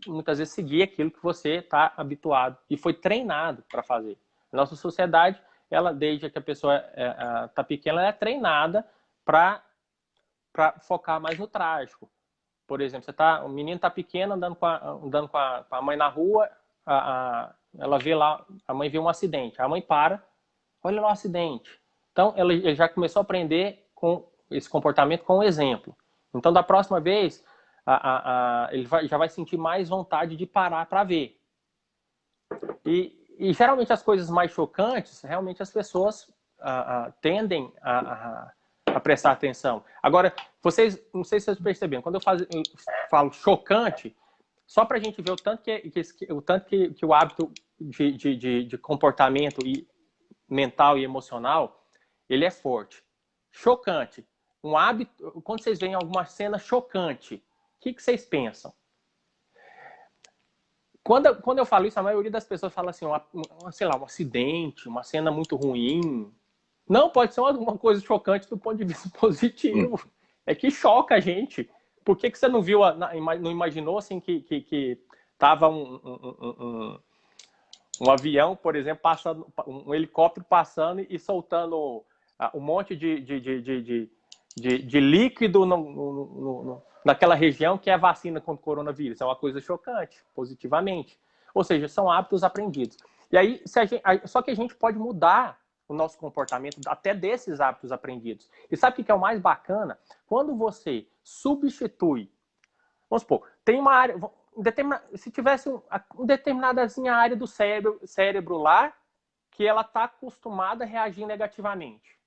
muitas vezes, seguir aquilo que você está habituado e foi treinado para fazer. A nossa sociedade, ela, desde que a pessoa está pequena, ela é treinada para focar mais no trágico. Por exemplo, o menino está pequeno, andando com a mãe na rua, ela vê lá, a mãe vê um acidente, a mãe para, olha lá o acidente. Então, ele já começou a aprender com esse comportamento com o exemplo. Então, da próxima vez, ele já vai sentir mais vontade de parar para ver. E geralmente as coisas mais chocantes, realmente as pessoas tendem a prestar atenção. Agora, não sei se vocês perceberam, quando eu falo chocante, só para a gente ver o tanto que o hábito de comportamento mental e emocional, ele é forte. Chocante. Um hábito, quando vocês veem alguma cena chocante, o que vocês pensam? Quando eu falo isso, a maioria das pessoas fala assim, sei lá, um acidente, uma cena muito ruim. Não, pode ser uma coisa chocante do ponto de vista positivo. É que choca a gente. Por que você não viu, não imaginou assim que tava um avião, por exemplo, passando, um helicóptero passando e soltando um monte de líquido naquela região que é a vacina contra o coronavírus. É uma coisa chocante, positivamente. Ou seja, são hábitos aprendidos. E aí, só que a gente pode mudar o nosso comportamento até desses hábitos aprendidos. E sabe o que é o mais bacana? Quando você substitui, vamos supor, tem uma área, se tivesse uma determinada área do cérebro lá, que ela está acostumada a reagir negativamente.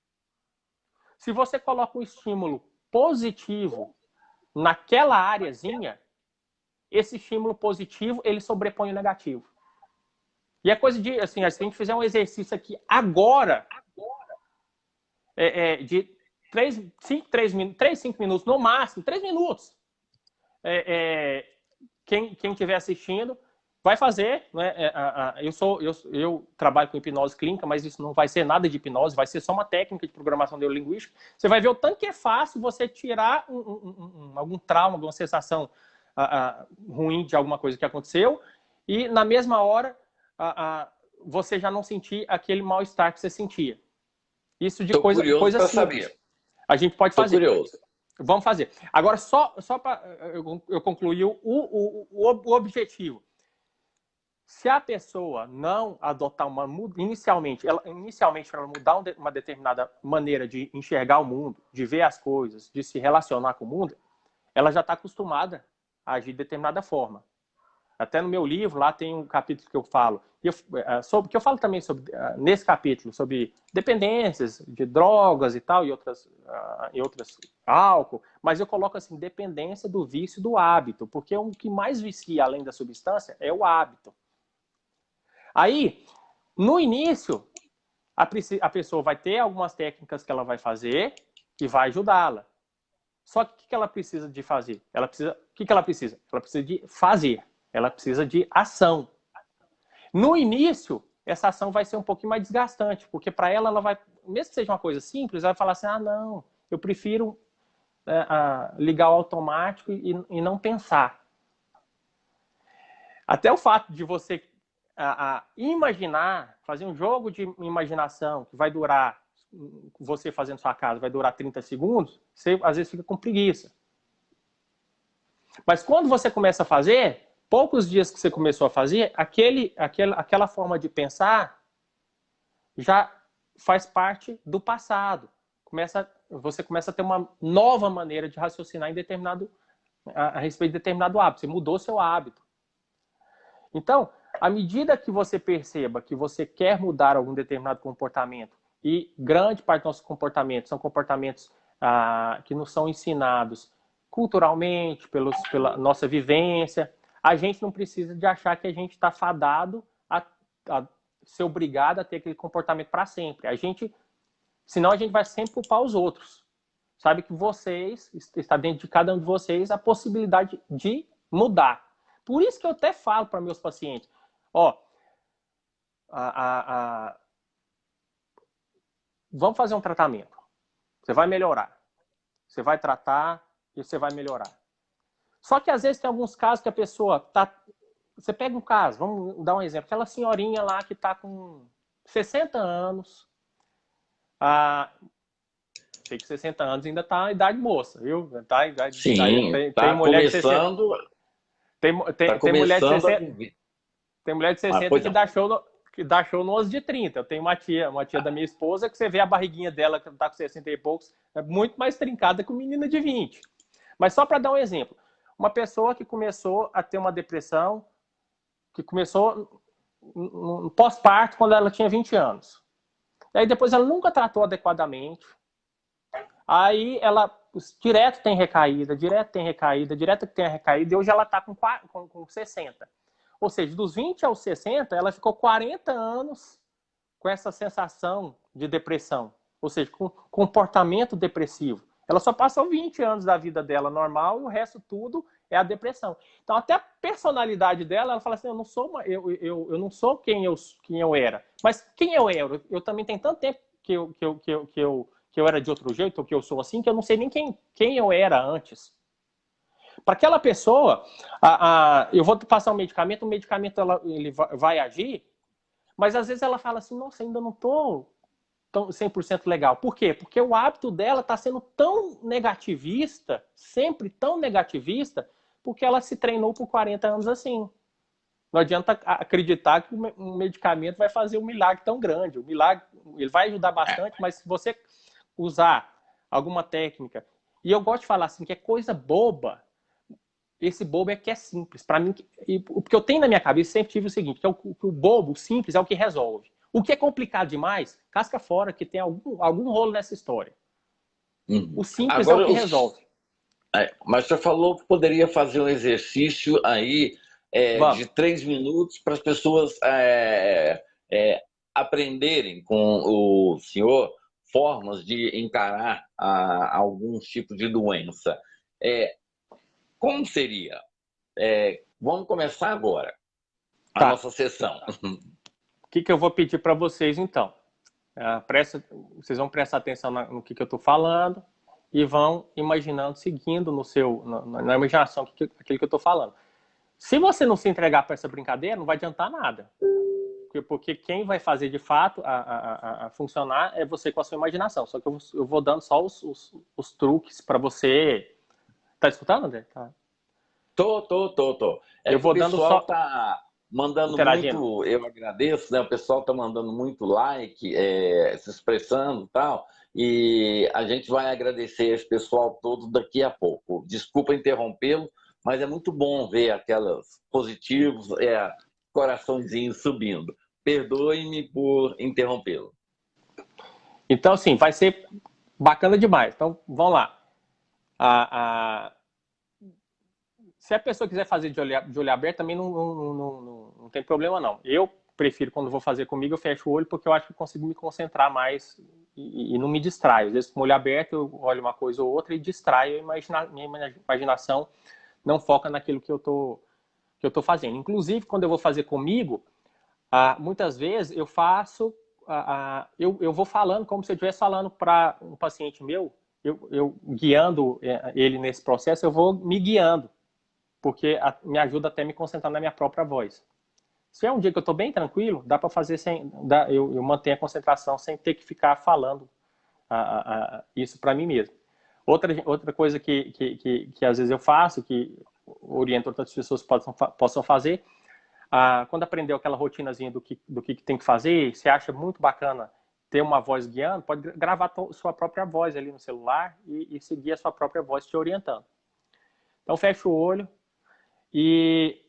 Se você coloca um estímulo positivo naquela áreazinha, esse estímulo positivo, ele sobrepõe o negativo. E é coisa de, assim, se a gente fizer um exercício aqui agora, de 5 minutos, no máximo, 3 minutos. Quem estiver assistindo vai fazer, né? Eu trabalho com hipnose clínica, mas isso não vai ser nada de hipnose, vai ser só uma técnica de programação neurolinguística. Você vai ver o tanto que é fácil você tirar algum trauma, alguma sensação ruim de alguma coisa que aconteceu, e na mesma hora você já não sentir aquele mal-estar que você sentia. Isso de coisa simples. Saber. A gente pode fazer. Tô curioso. Vamos fazer. Agora, só para eu concluir o objetivo. Se a pessoa não adotar inicialmente ela mudar uma determinada maneira de enxergar o mundo, de ver as coisas, de se relacionar com o mundo, ela já está acostumada a agir de determinada forma. Até no meu livro, lá tem um capítulo que eu falo, que eu falo também sobre, nesse capítulo, sobre dependências de drogas e tal, e outras álcool, mas eu coloco assim, dependência do vício do hábito, porque o que mais vicia, além da substância, é o hábito. Aí, no início, a pessoa vai ter algumas técnicas que ela vai fazer e vai ajudá-la. Só que o que ela precisa de fazer? O que ela precisa? Ela precisa de fazer. Ela precisa de ação. No início, essa ação vai ser um pouquinho mais desgastante, porque para ela vai, mesmo que seja uma coisa simples, ela vai falar assim, não, eu prefiro ligar o automático e não pensar. Até o fato de você imaginar, fazer um jogo de imaginação que vai durar, você fazendo sua casa, vai durar 30 segundos, você às vezes fica com preguiça. Mas quando você começa a fazer, poucos dias que você começou a fazer, aquela forma de pensar já faz parte do passado. Você começa a ter uma nova maneira de raciocinar a respeito de determinado hábito. Você mudou seu hábito. Então, à medida que você perceba que você quer mudar algum determinado comportamento, e grande parte dos nossos comportamentos são comportamentos que nos são ensinados culturalmente, pela nossa vivência, a gente não precisa de achar que a gente está fadado a ser obrigado a ter aquele comportamento para sempre. Senão a gente vai sempre culpar os outros. Sabe que está dentro de cada um de vocês a possibilidade de mudar. Por isso que eu até falo para meus pacientes, vamos fazer um tratamento. Você vai melhorar. Você vai tratar e você vai melhorar. Só que às vezes tem alguns casos que a pessoa tá... Você pega um caso, vamos dar um exemplo. Aquela senhorinha lá que está com 60 anos. Sei que 60 anos ainda está na idade moça, viu? Tá, idade, sim, tem mulher começando... Tem mulher de 60, tem mulher de 60 que dá show no 11 de 30. Eu tenho uma tia da minha esposa que você vê a barriguinha dela que está com 60 e poucos, é muito mais trincada que uma menina de 20. Mas só para dar um exemplo. Uma pessoa que começou a ter uma depressão, que começou no pós-parto quando ela tinha 20 anos. E aí depois ela nunca tratou adequadamente. Aí ela direto tem recaída, e hoje ela está com 60. Ou seja, dos 20 aos 60, ela ficou 40 anos com essa sensação de depressão. Ou seja, com comportamento depressivo. Ela só passou 20 anos da vida dela normal e o resto tudo é a depressão. Então, até a personalidade dela, ela fala assim, eu não sou quem eu era. Mas quem eu era? Eu também tenho tanto tempo que eu era de outro jeito, ou que eu sou assim, que eu não sei nem quem eu era antes. Para aquela pessoa, eu vou passar um medicamento, ele vai agir, mas às vezes ela fala assim, nossa, ainda não estou 100% legal. Por quê? Porque o hábito dela está sendo tão negativista, sempre tão negativista, porque ela se treinou por 40 anos assim. Não adianta acreditar que um medicamento vai fazer um milagre tão grande. O milagre, ele vai ajudar bastante, mas se você usar alguma técnica, e eu gosto de falar assim, que é coisa boba, esse bobo é que é simples. Para mim, o que eu tenho na minha cabeça, sempre tive o seguinte, que o bobo, o simples, é o que resolve. O que é complicado demais, casca fora que tem algum rolo nessa história. O simples é o que resolve. Mas você falou que poderia fazer um exercício aí de 3 minutos para as pessoas aprenderem com o senhor formas de encarar alguns tipos de doença. Como seria? Vamos começar agora a nossa sessão. O que eu vou pedir para vocês, então? Vocês vão prestar atenção no que eu estou falando e vão imaginando, seguindo na imaginação aquilo que eu estou falando. Se você não se entregar para essa brincadeira, não vai adiantar nada. Porque quem vai fazer de fato a funcionar é você com a sua imaginação. Só que eu vou dando só os truques para você. Tá escutando, André? Tá. Tô. Eu vou dando só. Tá mandando muito, eu agradeço, né? O pessoal tá mandando muito like, se expressando e tal. E a gente vai agradecer esse pessoal todo daqui a pouco. Desculpa interrompê-lo, mas é muito bom ver aquelas positivos, coraçõezinhos subindo. Perdoe-me por interrompê-lo. Então, assim, vai ser bacana demais. Então, vamos lá. Se a pessoa quiser fazer de olho aberto, também não tem problema, não. Eu prefiro, quando vou fazer comigo, eu fecho o olho, porque eu acho que eu consigo me concentrar mais e não me distraio. Às vezes, com o olho aberto, eu olho uma coisa ou outra e distraio. Minha imaginação não foca naquilo que eu tô fazendo. Inclusive, quando eu vou fazer comigo, muitas vezes eu faço... eu vou falando como se eu estivesse falando para um paciente meu, eu guiando ele nesse processo, eu vou me guiando, porque me ajuda até a me concentrar na minha própria voz. Se é um dia que eu estou bem tranquilo, dá para fazer eu mantenho a concentração sem ter que ficar falando isso para mim mesmo. Outra coisa que às vezes eu faço, que oriento outras pessoas possam fazer, quando aprendeu aquela rotinazinha do que tem que fazer, você acha muito bacana ter uma voz guiando, pode gravar sua própria voz ali no celular e seguir a sua própria voz te orientando. Então fecha o olho e,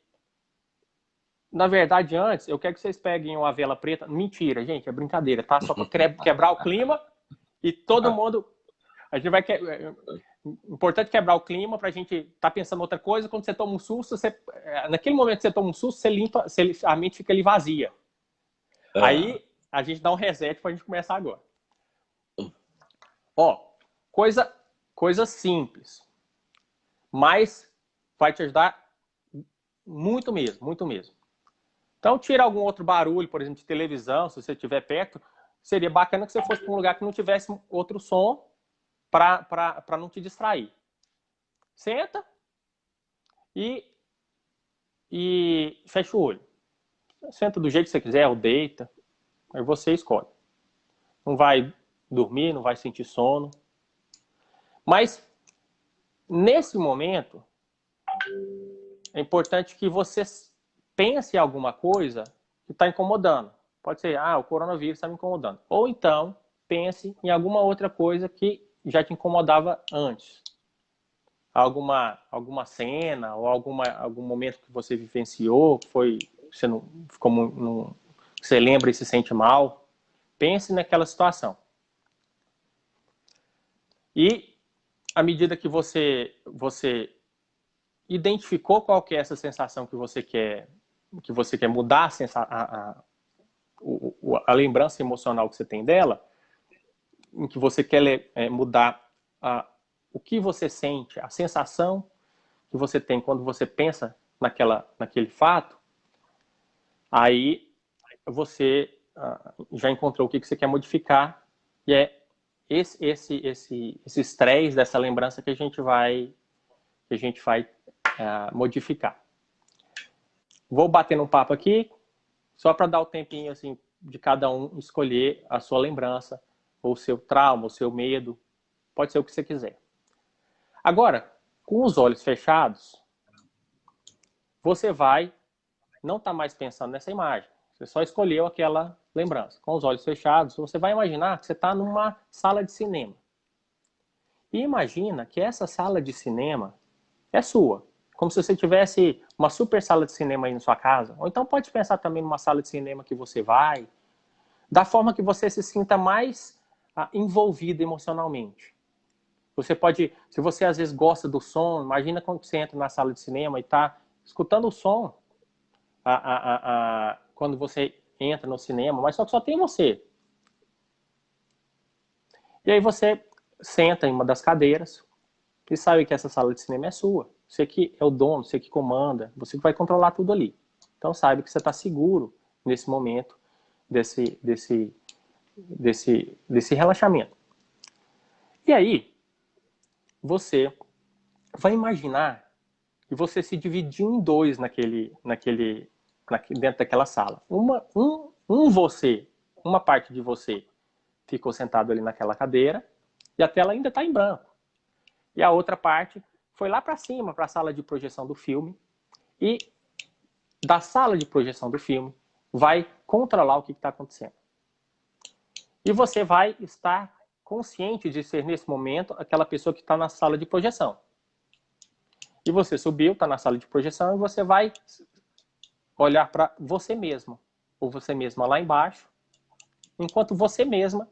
na verdade, antes, eu quero que vocês peguem uma vela preta. Mentira, gente, é brincadeira, tá? Só para quebrar o clima e todo mundo... A gente vai... Importante quebrar o clima para a gente estar pensando outra coisa. Quando você toma um susto, naquele momento que você toma um susto, você limpa, a mente fica ali vazia. Aí a gente dá um reset para a gente começar agora. Coisa simples, mas vai te ajudar muito mesmo, muito mesmo. Então, tira algum outro barulho, por exemplo, de televisão, se você estiver perto, seria bacana que você fosse para um lugar que não tivesse outro som para não te distrair. Senta e fecha o olho. Senta do jeito que você quiser, ou deita. Aí você escolhe. Não vai dormir, não vai sentir sono. Mas, nesse momento, é importante que você pense em alguma coisa que está incomodando. Pode ser, o coronavírus está me incomodando. Ou então, pense em alguma outra coisa que já te incomodava antes. Alguma cena ou algum momento que você vivenciou, que você não ficou você lembra e se sente mal. Pense naquela situação. E à medida que você identificou qual que é essa sensação que você quer mudar, a lembrança emocional que você tem dela, em que você quer mudar o que você sente, a sensação que você tem quando você pensa naquele fato, aí você já encontrou o que você quer modificar, e é esse estresse dessa lembrança que a gente vai modificar. Vou bater um papo aqui, só para dar o tempinho assim, de cada um escolher a sua lembrança, ou o seu trauma, o seu medo, pode ser o que você quiser. Agora, com os olhos fechados, você não está mais pensando nessa imagem. Você só escolheu aquela lembrança. Com os olhos fechados, você vai imaginar que você está numa sala de cinema. E imagina que essa sala de cinema é sua. Como se você tivesse uma super sala de cinema aí na sua casa. Ou então pode pensar também numa sala de cinema que você vai. da forma que você se sinta mais envolvido emocionalmente. Você pode, se você às vezes gosta do som, imagina quando você entra na sala de cinema e está escutando o som quando você entra no cinema, mas só que só tem você. E aí você senta em uma das cadeiras e sabe que essa sala de cinema é sua. Você que é o dono, você que comanda, você que vai controlar tudo ali. Então sabe que você está seguro nesse momento desse relaxamento. E aí, você vai imaginar que você se dividiu em dois dentro daquela sala. Uma parte de você ficou sentado ali naquela cadeira e a tela ainda está em branco. E a outra parte foi lá para cima, para a sala de projeção do filme, e da sala de projeção do filme vai controlar o que está acontecendo. E você vai estar consciente de ser, nesse momento, aquela pessoa que está na sala de projeção. E você subiu, está na sala de projeção, e você vai olhar para você mesmo, ou você mesma lá embaixo, enquanto você mesma,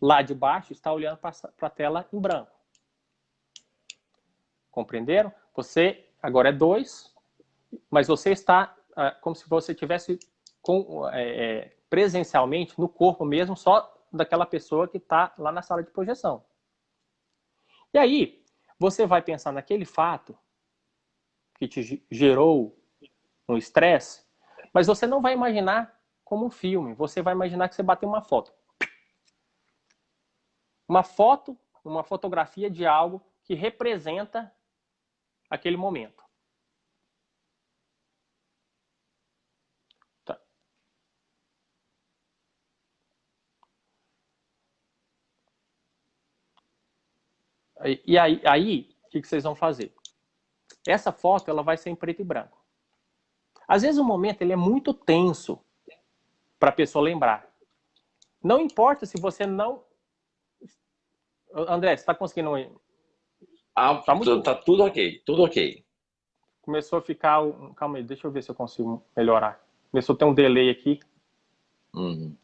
lá de baixo, está olhando para a tela em branco. Compreenderam? Você agora é dois, mas você está como se você estivesse presencialmente no corpo mesmo, só daquela pessoa que está lá na sala de projeção. E aí, você vai pensar naquele fato que te gerou um estresse, mas você não vai imaginar como um filme, você vai imaginar que você bateu uma foto. Uma fotografia de algo que representa aquele momento. Tá. E aí, o que vocês vão fazer? Essa foto ela vai ser em preto e branco. Às vezes o momento ele é muito tenso para a pessoa lembrar. Não importa se você não... André, você está conseguindo... Tá tudo ok, tudo ok. Começou a ficar... Calma aí, deixa eu ver se eu consigo melhorar. Começou a ter um delay aqui. Uhum.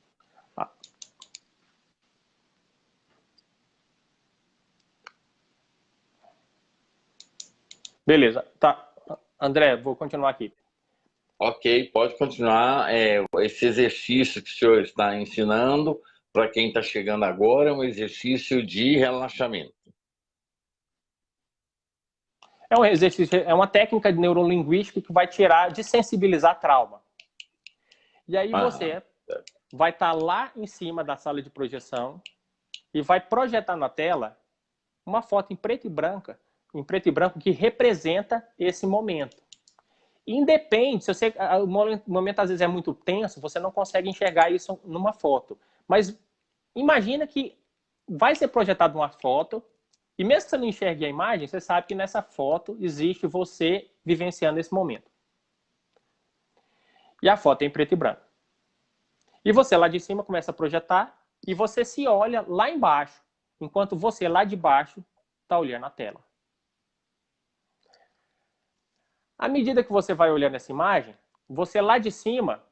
Beleza, tá. André, vou continuar aqui. Ok, pode continuar. Esse exercício que o senhor está ensinando, para quem está chegando agora, é um exercício de relaxamento. É um exercício, é uma técnica de neurolinguística que vai tirar, desensibilizar trauma. E aí você vai estar lá em cima da sala de projeção e vai projetar na tela uma foto em preto e branco que representa esse momento. Independe, se o momento às vezes é muito tenso, você não consegue enxergar isso numa foto. Mas imagina que vai ser projetada uma foto e mesmo que você não enxergue a imagem, você sabe que nessa foto existe você vivenciando esse momento. E a foto é em preto e branco. E você lá de cima começa a projetar e você se olha lá embaixo, enquanto você lá de baixo está olhando a tela. À medida que você vai olhando essa imagem, você lá de cima,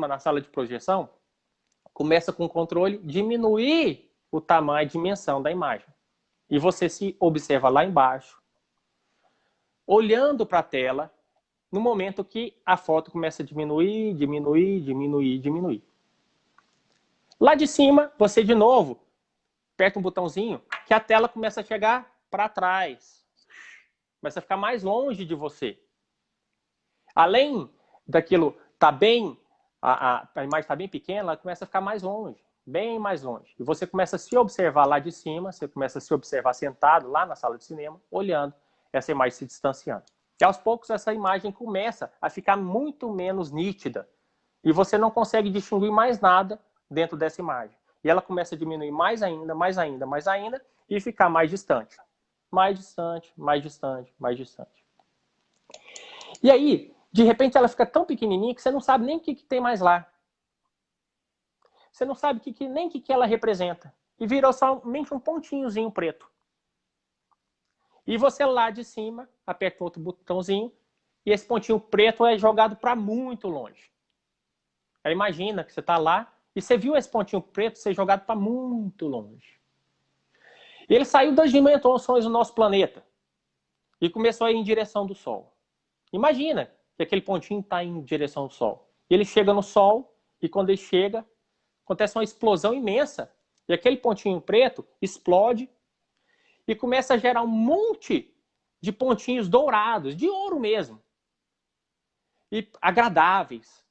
na sala de projeção, começa com o controle diminuir o tamanho e dimensão da imagem. E você se observa lá embaixo, olhando para a tela, no momento que a foto começa a diminuir, diminuir, diminuir, diminuir. Lá de cima, você de novo, aperta um botãozinho, que a tela começa a chegar para trás. Começa a ficar mais longe de você. Além daquilo tá bem, a imagem está bem pequena, ela começa a ficar mais longe, bem mais longe. E você começa a se observar lá de cima, você começa a se observar sentado lá na sala de cinema, olhando essa imagem se distanciando. E aos poucos essa imagem começa a ficar muito menos nítida. E você não consegue distinguir mais nada dentro dessa imagem. E ela começa a diminuir mais ainda, mais ainda, mais ainda, e ficar mais distante. Mais distante, mais distante, mais distante. E aí, de repente, ela fica tão pequenininha que você não sabe nem o que tem mais lá. Você não sabe nem o que ela representa. E virou somente um pontinhozinho preto. E você lá de cima, aperta outro botãozinho, e esse pontinho preto é jogado para muito longe. Aí imagina que você está lá E você viu esse pontinho preto ser jogado para muito longe. Ele saiu das dimensões do nosso planeta e começou a ir em direção do Sol. Imagina que aquele pontinho está em direção ao Sol. Ele chega no Sol e quando ele chega, acontece uma explosão imensa. E aquele pontinho preto explode e começa a gerar um monte de pontinhos dourados, de ouro mesmo. E agradáveis.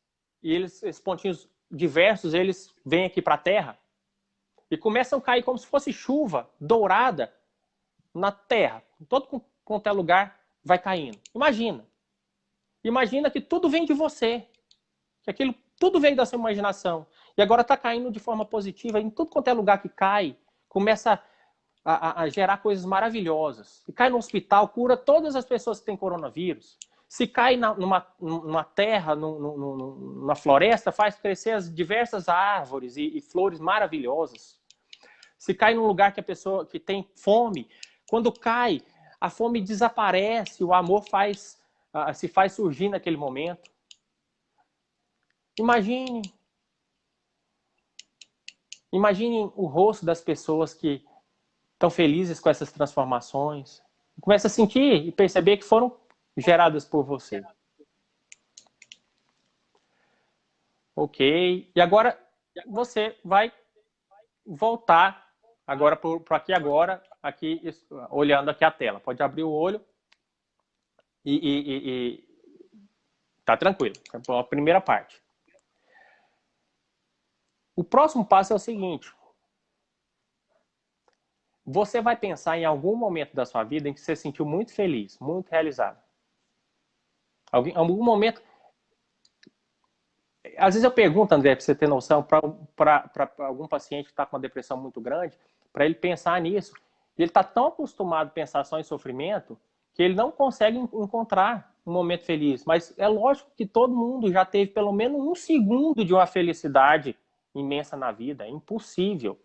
E esses pontinhos diversos, eles vêm aqui para a Terra e começam a cair como se fosse chuva dourada na Terra. Todo quanto é lugar vai caindo. Imagina que tudo vem de você. Que aquilo tudo veio da sua imaginação. E agora está caindo de forma positiva. Em tudo quanto é lugar que cai, começa a gerar coisas maravilhosas. Se cai no hospital, cura todas as pessoas que têm coronavírus. Se cai numa terra, numa floresta, faz crescer as diversas árvores e flores maravilhosas. Se cai num lugar que a pessoa que tem fome, quando cai, a fome desaparece, o amor se faz surgir naquele momento. Imagine o rosto das pessoas que estão felizes com essas transformações. Começa a sentir e perceber que foram geradas por você. Ok. E agora você vai voltar agora para aqui agora, aqui olhando aqui a tela. Pode abrir o olho e tá tranquilo. É a primeira parte. O próximo passo é o seguinte. Você vai pensar em algum momento da sua vida em que você se sentiu muito feliz, muito realizado. Em algum momento. Às vezes eu pergunto, André, para você ter noção, para algum paciente que está com uma depressão muito grande, para ele pensar nisso. Ele está tão acostumado a pensar só em sofrimento que ele não consegue encontrar um momento feliz. Mas é lógico que todo mundo já teve pelo menos um segundo de uma felicidade imensa na vida. É impossível.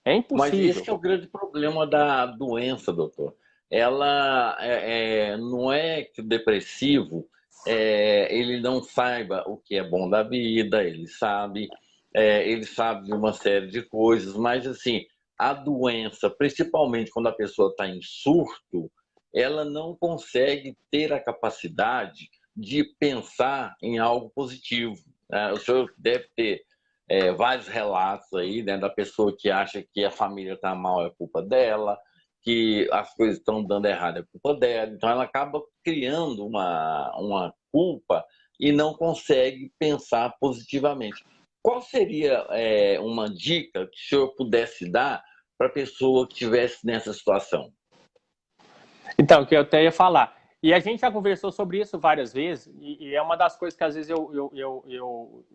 É Mas esse impossível. que é o grande problema da doença, doutor. Ela não é que o depressivo ele não saiba o que é bom da vida, ele sabe de uma série de coisas, mas assim, a doença, principalmente quando a pessoa está em surto, ela não consegue ter a capacidade de pensar em algo positivo. O senhor deve ter vários relatos aí, né, da pessoa que acha que a família está mal, é culpa dela, que as coisas estão dando errado, é culpa dela. Então ela acaba criando uma culpa e não consegue pensar positivamente. Qual seria uma dica que o senhor pudesse dar para a pessoa que estivesse nessa situação? Então, o que eu até ia falar. E a gente já conversou sobre isso várias vezes, e é uma das coisas que às vezes eu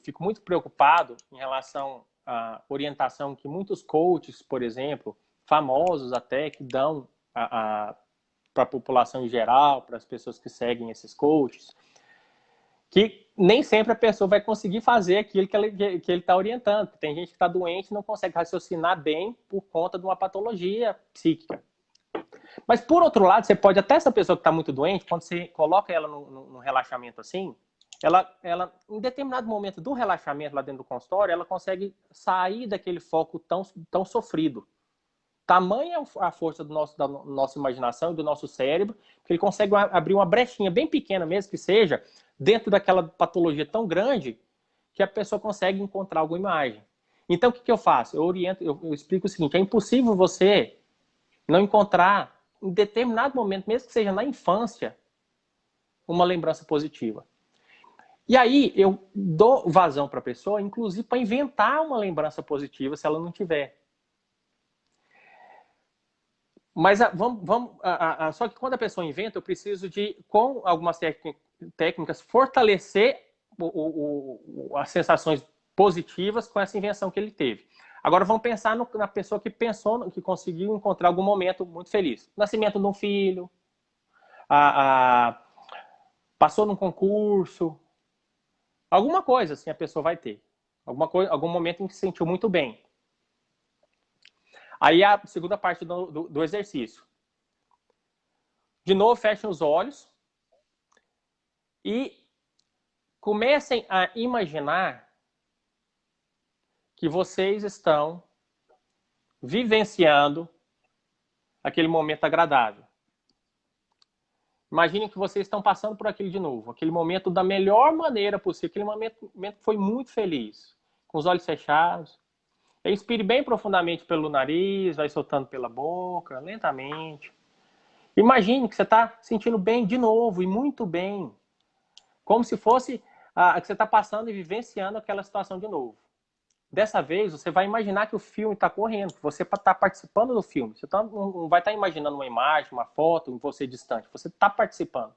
fico muito preocupado em relação à orientação que muitos coaches, por exemplo, famosos até, que dão para a população em geral, para as pessoas que seguem esses coaches, que nem sempre a pessoa vai conseguir fazer aquilo que ele está orientando. Tem gente que está doente e não consegue raciocinar bem por conta de uma patologia psíquica. Mas, por outro lado, você pode, até essa pessoa que está muito doente, quando você coloca ela no relaxamento assim, ela, em determinado momento do relaxamento lá dentro do consultório, ela consegue sair daquele foco tão sofrido. Tamanha a força da nossa imaginação e do nosso cérebro, que ele consegue abrir uma brechinha bem pequena mesmo que seja, dentro daquela patologia tão grande, que a pessoa consegue encontrar alguma imagem. Então, o que eu faço? Eu explico o seguinte, é impossível você não encontrar em determinado momento, mesmo que seja na infância, uma lembrança positiva. E aí eu dou vazão para a pessoa, inclusive para inventar uma lembrança positiva se ela não tiver. Mas só que quando a pessoa inventa, eu preciso de, com algumas técnicas, fortalecer as sensações positivas com essa invenção que ele teve. Agora vamos pensar na pessoa que pensou, que conseguiu encontrar algum momento muito feliz. Nascimento de um filho, passou num concurso, alguma coisa assim a pessoa vai ter. Algum momento em que se sentiu muito bem. Aí a segunda parte do exercício. De novo, fechem os olhos e comecem a imaginar que vocês estão vivenciando aquele momento agradável. Imagine que vocês estão passando por aquilo de novo, aquele momento da melhor maneira possível, aquele momento foi muito feliz, com os olhos fechados. Inspire bem profundamente pelo nariz, vai soltando pela boca, lentamente. Imagine que você está sentindo bem de novo, e muito bem. Como se fosse que você está passando e vivenciando aquela situação de novo. Dessa vez, você vai imaginar que o filme está correndo, que você está participando do filme. Você não vai estar imaginando uma imagem, uma foto, em você distante. Você está participando.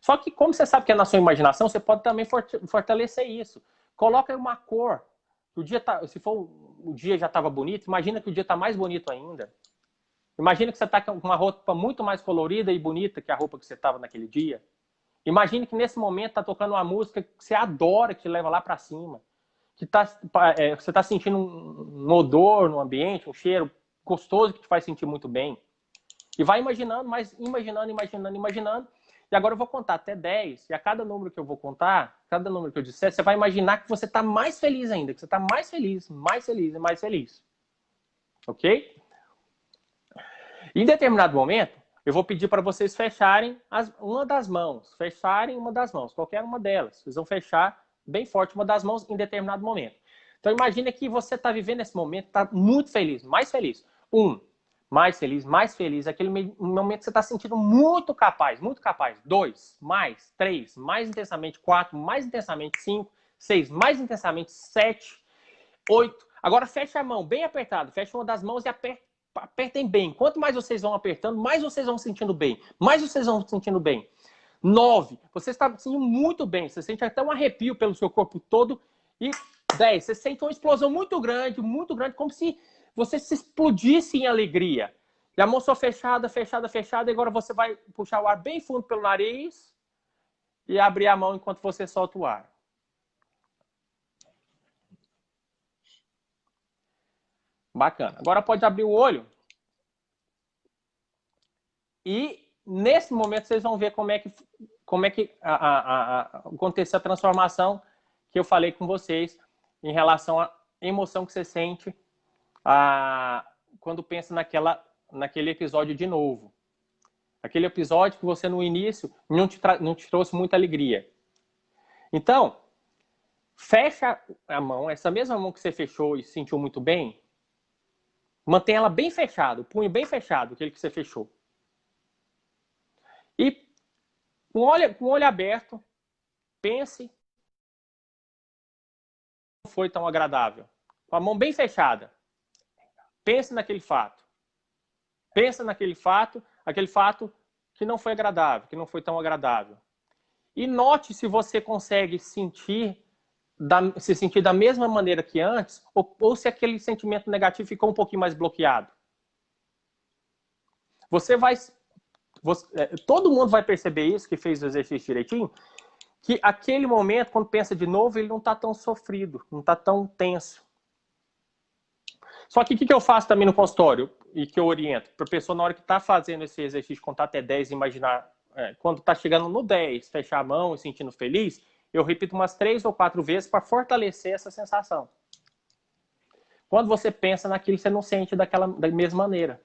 Só que, como você sabe que é na sua imaginação, você pode também fortalecer isso. Coloca aí uma cor. O dia se for o dia já estava bonito, imagina que o dia está mais bonito ainda. Imagina que você está com uma roupa muito mais colorida e bonita que a roupa que você estava naquele dia. Imagine que nesse momento está tocando uma música que você adora, que te leva lá para cima. Que você está sentindo um odor no ambiente, um cheiro gostoso que te faz sentir muito bem. E vai imaginando, mas imaginando. E agora eu vou contar até 10. E a cada número que eu vou contar, cada número que eu disser, você vai imaginar que você está mais feliz ainda. Que você está mais feliz e mais feliz. Ok? Em determinado momento, eu vou pedir para vocês fecharem uma das mãos. Fecharem uma das mãos, qualquer uma delas. Vocês vão fechar bem forte uma das mãos em determinado momento. Então imagine que você está vivendo esse momento, está muito feliz, mais feliz. Mais feliz. Aquele momento que você está sentindo muito capaz. 2, mais 3, mais intensamente 4, mais intensamente 5, 6, mais intensamente 7, 8. Agora fecha a mão bem apertado, fecha uma das mãos e apertem bem. Quanto mais vocês vão apertando, mais vocês vão sentindo bem. 9, você está sentindo muito bem, você sente até um arrepio pelo seu corpo todo. E 10, você sente uma explosão muito grande, como se você se explodisse em alegria. E a mão só fechada, e agora você vai puxar o ar bem fundo pelo nariz e abrir a mão enquanto você solta o ar. Bacana. Agora pode abrir o olho. E nesse momento vocês vão ver como é que aconteceu a transformação que eu falei com vocês em relação à emoção que você sente quando pensa naquele episódio de novo. Aquele episódio que você no início não te trouxe muita alegria. Então, fecha a mão, essa mesma mão que você fechou e se sentiu muito bem, mantém ela bem fechada, o punho bem fechado, aquele que você fechou. E com o olho aberto, pense. Não foi tão agradável. Com a mão bem fechada, pense naquele fato. Aquele fato que não foi agradável, que não foi tão agradável. E note se você consegue se sentir da mesma maneira que antes, ou se aquele sentimento negativo ficou um pouquinho mais bloqueado. Todo mundo vai perceber isso, que fez o exercício direitinho, que aquele momento, quando pensa de novo, ele não está tão sofrido, não está tão tenso. Só que o que eu faço também no consultório, e que eu oriento, para a pessoa na hora que está fazendo esse exercício de contar até 10, imaginar, quando está chegando no 10, fechar a mão e sentindo feliz, eu repito umas 3 ou 4 vezes para fortalecer essa sensação. Quando você pensa naquilo, você não sente da mesma maneira.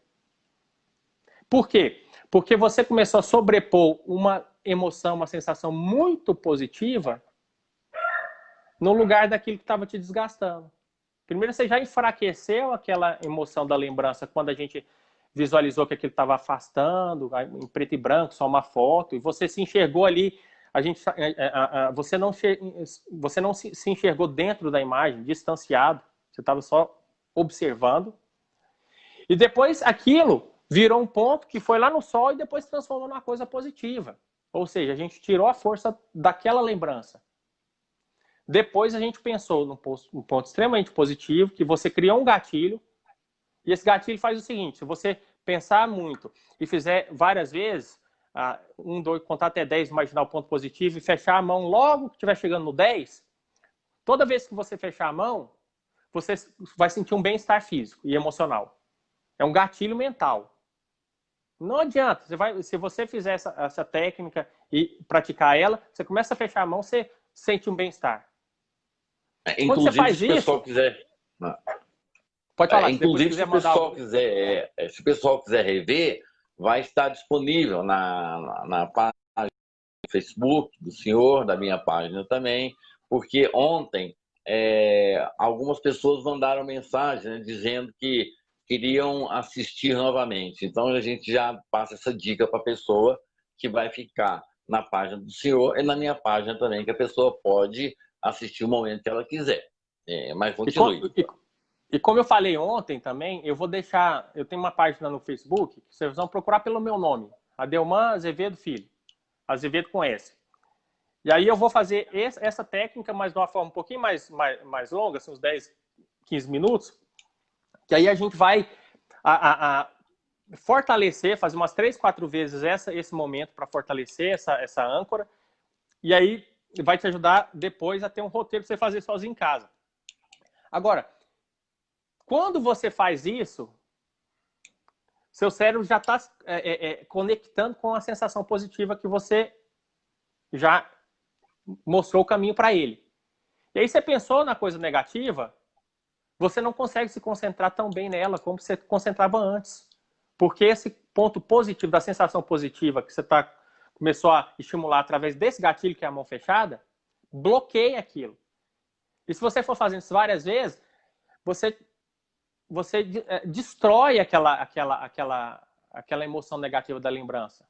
Por quê? Porque você começou a sobrepor uma emoção, uma sensação muito positiva no lugar daquilo que estava te desgastando. Primeiro, você já enfraqueceu aquela emoção da lembrança quando a gente visualizou que aquilo estava afastando, em preto e branco, só uma foto, e você se enxergou ali, você não se enxergou dentro da imagem, distanciado, você estava só observando. E depois aquilo virou um ponto que foi lá no sol e depois se transformou numa coisa positiva. Ou seja, a gente tirou a força daquela lembrança. Depois a gente pensou num ponto extremamente positivo, que você criou um gatilho, e esse gatilho faz o seguinte: se você pensar muito e fizer várias vezes, 1, 2, contar até 10, imaginar o ponto positivo e fechar a mão logo que estiver chegando no 10, toda vez que você fechar a mão, você vai sentir um bem-estar físico e emocional. É um gatilho mental. Não adianta, se você fizer essa técnica e praticar ela, você começa a fechar a mão, você sente um bem-estar. Quando você Inclusive, faz se o pessoal isso, quiser. pode falar, se depois Inclusive, se quiser o mandar pessoal quiser, se o pessoal quiser rever, vai estar disponível na página do Facebook do senhor, da minha página também, porque ontem algumas pessoas mandaram mensagem, né, dizendo que queriam assistir novamente. Então a gente já passa essa dica para a pessoa, que vai ficar na página do senhor e na minha página também, que a pessoa pode assistir o momento que ela quiser. Mas continue. E como eu falei ontem também, eu vou deixar. Eu tenho uma página no Facebook, que vocês vão procurar pelo meu nome, Adelman Azevedo Filho. Azevedo com S. E aí eu vou fazer essa técnica, mas de uma forma um pouquinho mais longa, assim, uns 10, 15 minutos, que aí a gente vai fortalecer, fazer umas 3, 4 vezes esse momento para fortalecer essa âncora, e aí vai te ajudar depois a ter um roteiro para você fazer sozinho em casa. Agora, quando você faz isso, seu cérebro já está conectando com a sensação positiva que você já mostrou o caminho para ele. E aí você pensou na coisa negativa, você não consegue se concentrar tão bem nela como você concentrava antes. Porque esse ponto positivo, da sensação positiva que você começou a estimular através desse gatilho, que é a mão fechada, bloqueia aquilo. E se você for fazendo isso várias vezes, você destrói aquela emoção negativa da lembrança.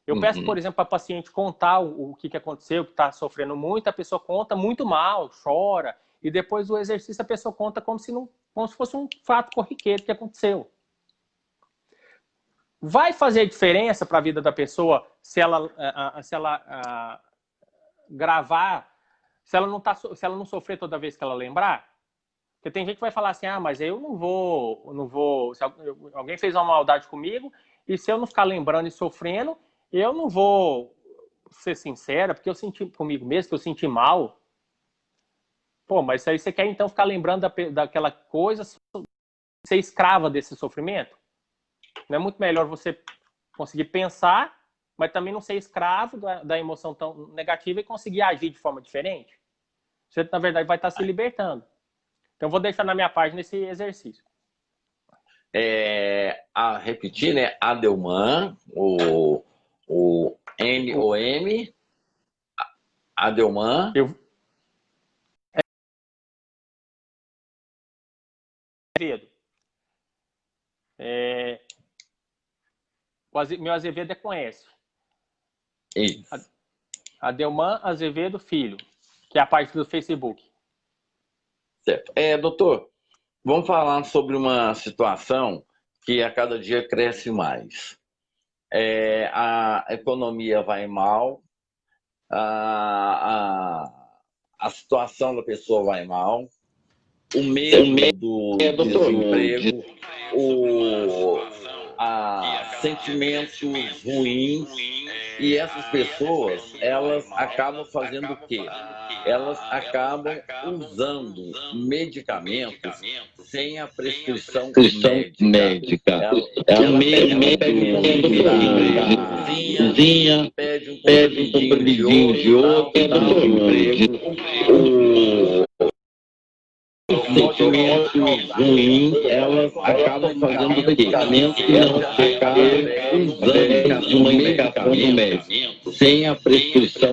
Eu peço, por exemplo, para a paciente contar o que aconteceu, que está sofrendo muito, a pessoa conta muito mal, chora, e depois do exercício a pessoa conta como se fosse um fato corriqueiro que aconteceu. Vai fazer diferença para a vida da pessoa se ela gravar, se ela não sofrer toda vez que ela lembrar? Porque tem gente que vai falar assim, mas eu não vou, se alguém fez uma maldade comigo, e se eu não ficar lembrando e sofrendo, eu não vou ser sincera, porque eu senti comigo mesmo, que eu senti mal. Pô, mas isso aí você quer então ficar lembrando daquela coisa, ser escrava desse sofrimento? Não é muito melhor você conseguir pensar, mas também não ser escravo da emoção tão negativa e conseguir agir de forma diferente? Você, na verdade, vai estar se libertando. Então, vou deixar na minha página esse exercício. A repetir, né? Adelman, o M-O-M, Adelman. Azevedo. Meu Azevedo é com S. Isso. Adelman Azevedo Filho, que é a página do Facebook. Certo. Doutor, vamos falar sobre uma situação que a cada dia cresce mais. A economia vai mal, a situação da pessoa vai mal, o medo do desemprego, sentimentos ruins, e essas pessoas, elas acabam fazendo o quê? Elas acabam usando medicamentos sem a prescrição médica. Ela pede um comprimidinho de outro, sentimentos ruins, elas acabam fazendo medicamentos que não acabam usando uma medicação médica sem a prescrição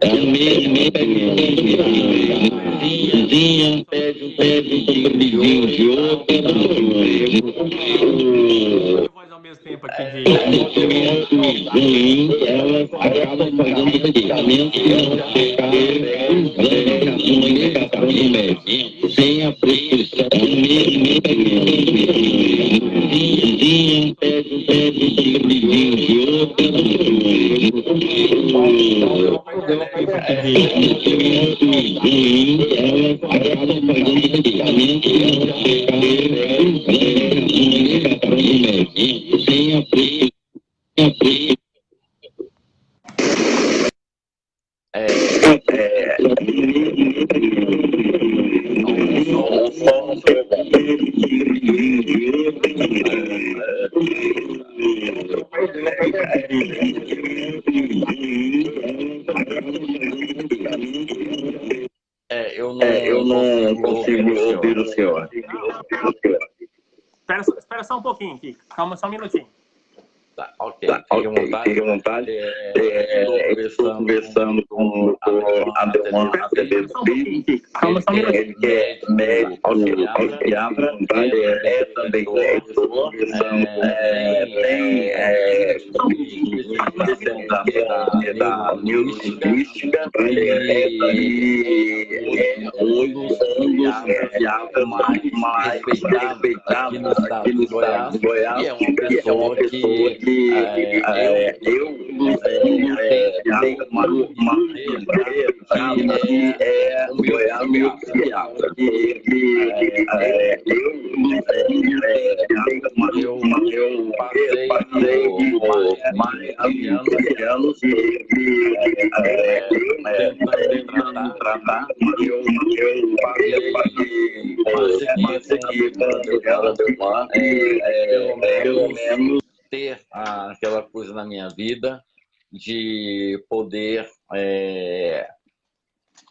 pede um comprimidinho de outro, ao mesmo tempo aqui sentimentos ruins, elas acabam fazendo medicamentos que não acabam usando uma medicação médica sem a prescrição eu eu não consigo ouvir o senhor. Espera só um pouquinho aqui. Calma só um minutinho. Tá, ok. Fique à vontade. Estou conversando com a Adelmar Azevedo. Calma só um minutinho. Ele que é médico psiquiatra, é também professor, tem especialização da neurolinguística e hoje um dos psiquiatras mais respeitados aqui no estado de Goiás, e é uma pessoa que eu tenho uma que é o Goiás meu psiquiatra. Eu passei por mais de anos tentando tratar, eu passei aqui com a Adelmar, pelo menos ter aquela coisa na minha vida de poder,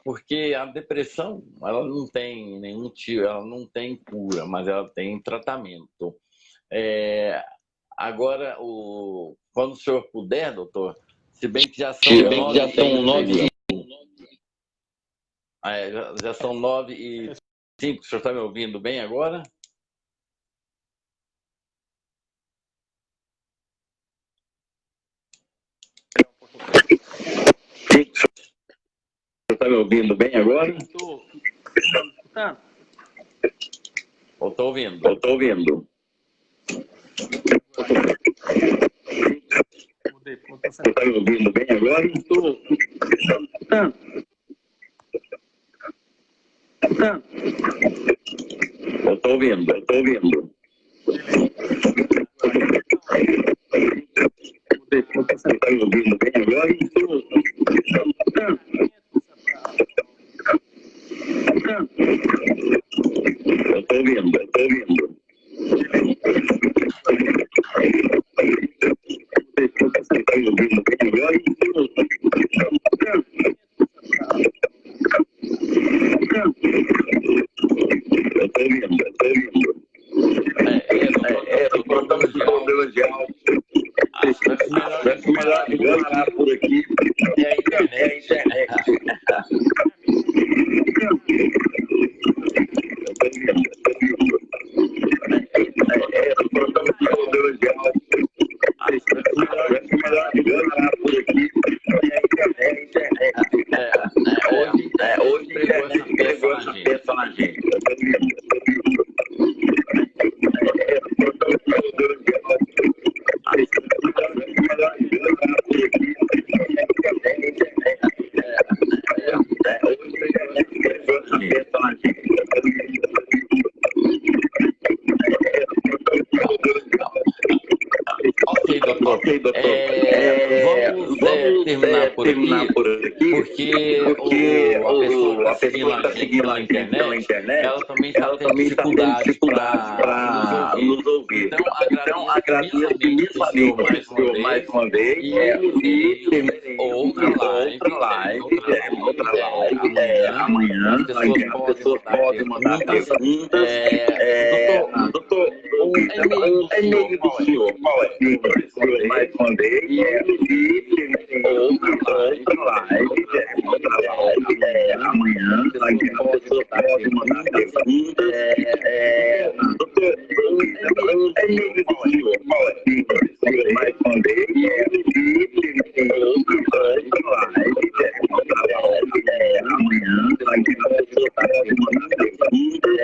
porque a depressão, ela não tem nenhum tipo, ela não tem cura, mas ela tem tratamento. Agora, quando o senhor puder, doutor, se bem que já são 9 já são 9h05, o senhor está me ouvindo bem agora? Você está me ouvindo bem agora? Estou escutando. Estou ouvindo. Você está me ouvindo bem agora? Estou escutando. Estou ouvindo. Você está me ouvindo bem agora? Estou ouvindo. Você está me ouvindo bem agora? Estou cortando problema de áudio. Acho melhor parar por aqui. É a internet. Estou cortando problema de áudio. Acho melhor parar por aqui. É a internet. Hoje a internet pegou essa peça na gente. Ok, doutor. Vamos terminar por aqui, porque a pessoa que está seguindo a gente pela internet, ela também está tendo dificuldade para nos ouvir. Então, agradeço imensamente o senhor mais uma vez e outra live amanhã. As pessoas podem mandar perguntas. Doutor, o e-mail do senhor, qual é? Mais uma vez, outra live amanhã, as pessoas podem mandar perguntas. Doutor, o e-mail do senhor, qual é? Mais uma vez, outra live amanhã, as pessoas podem mandar perguntas.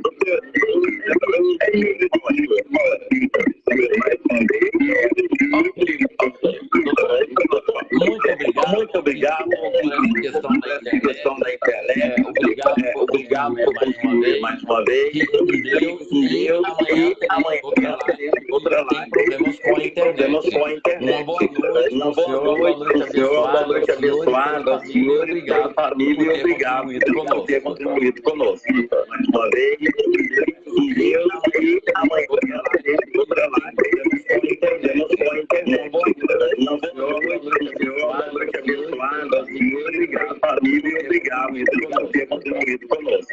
Doutor, o e-mail do senhor, qual é? Mais uma vez. Muito obrigado pela questão da internet. Obrigado mais uma vez. Deus, e amanhã teremos outra live. Problemas com a internet. Uma boa noite abençoada ao senhor e à família. Obrigado por ter contribuído conosco. Mais uma vez. Deus, e amanhã teremos outra live. Problemas com a internet. Uma boa noite abençoada ao senhor e à família. Obrigado. legal isso que você ter contribuído conosco.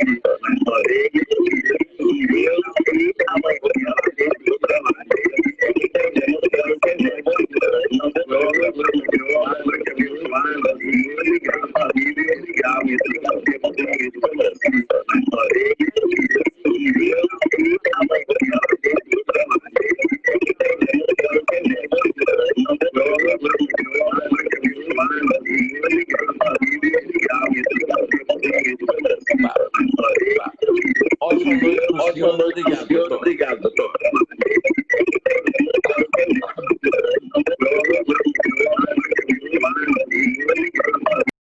Ótima noite para o senhor. Obrigado, doutor. Obrigado, doutor.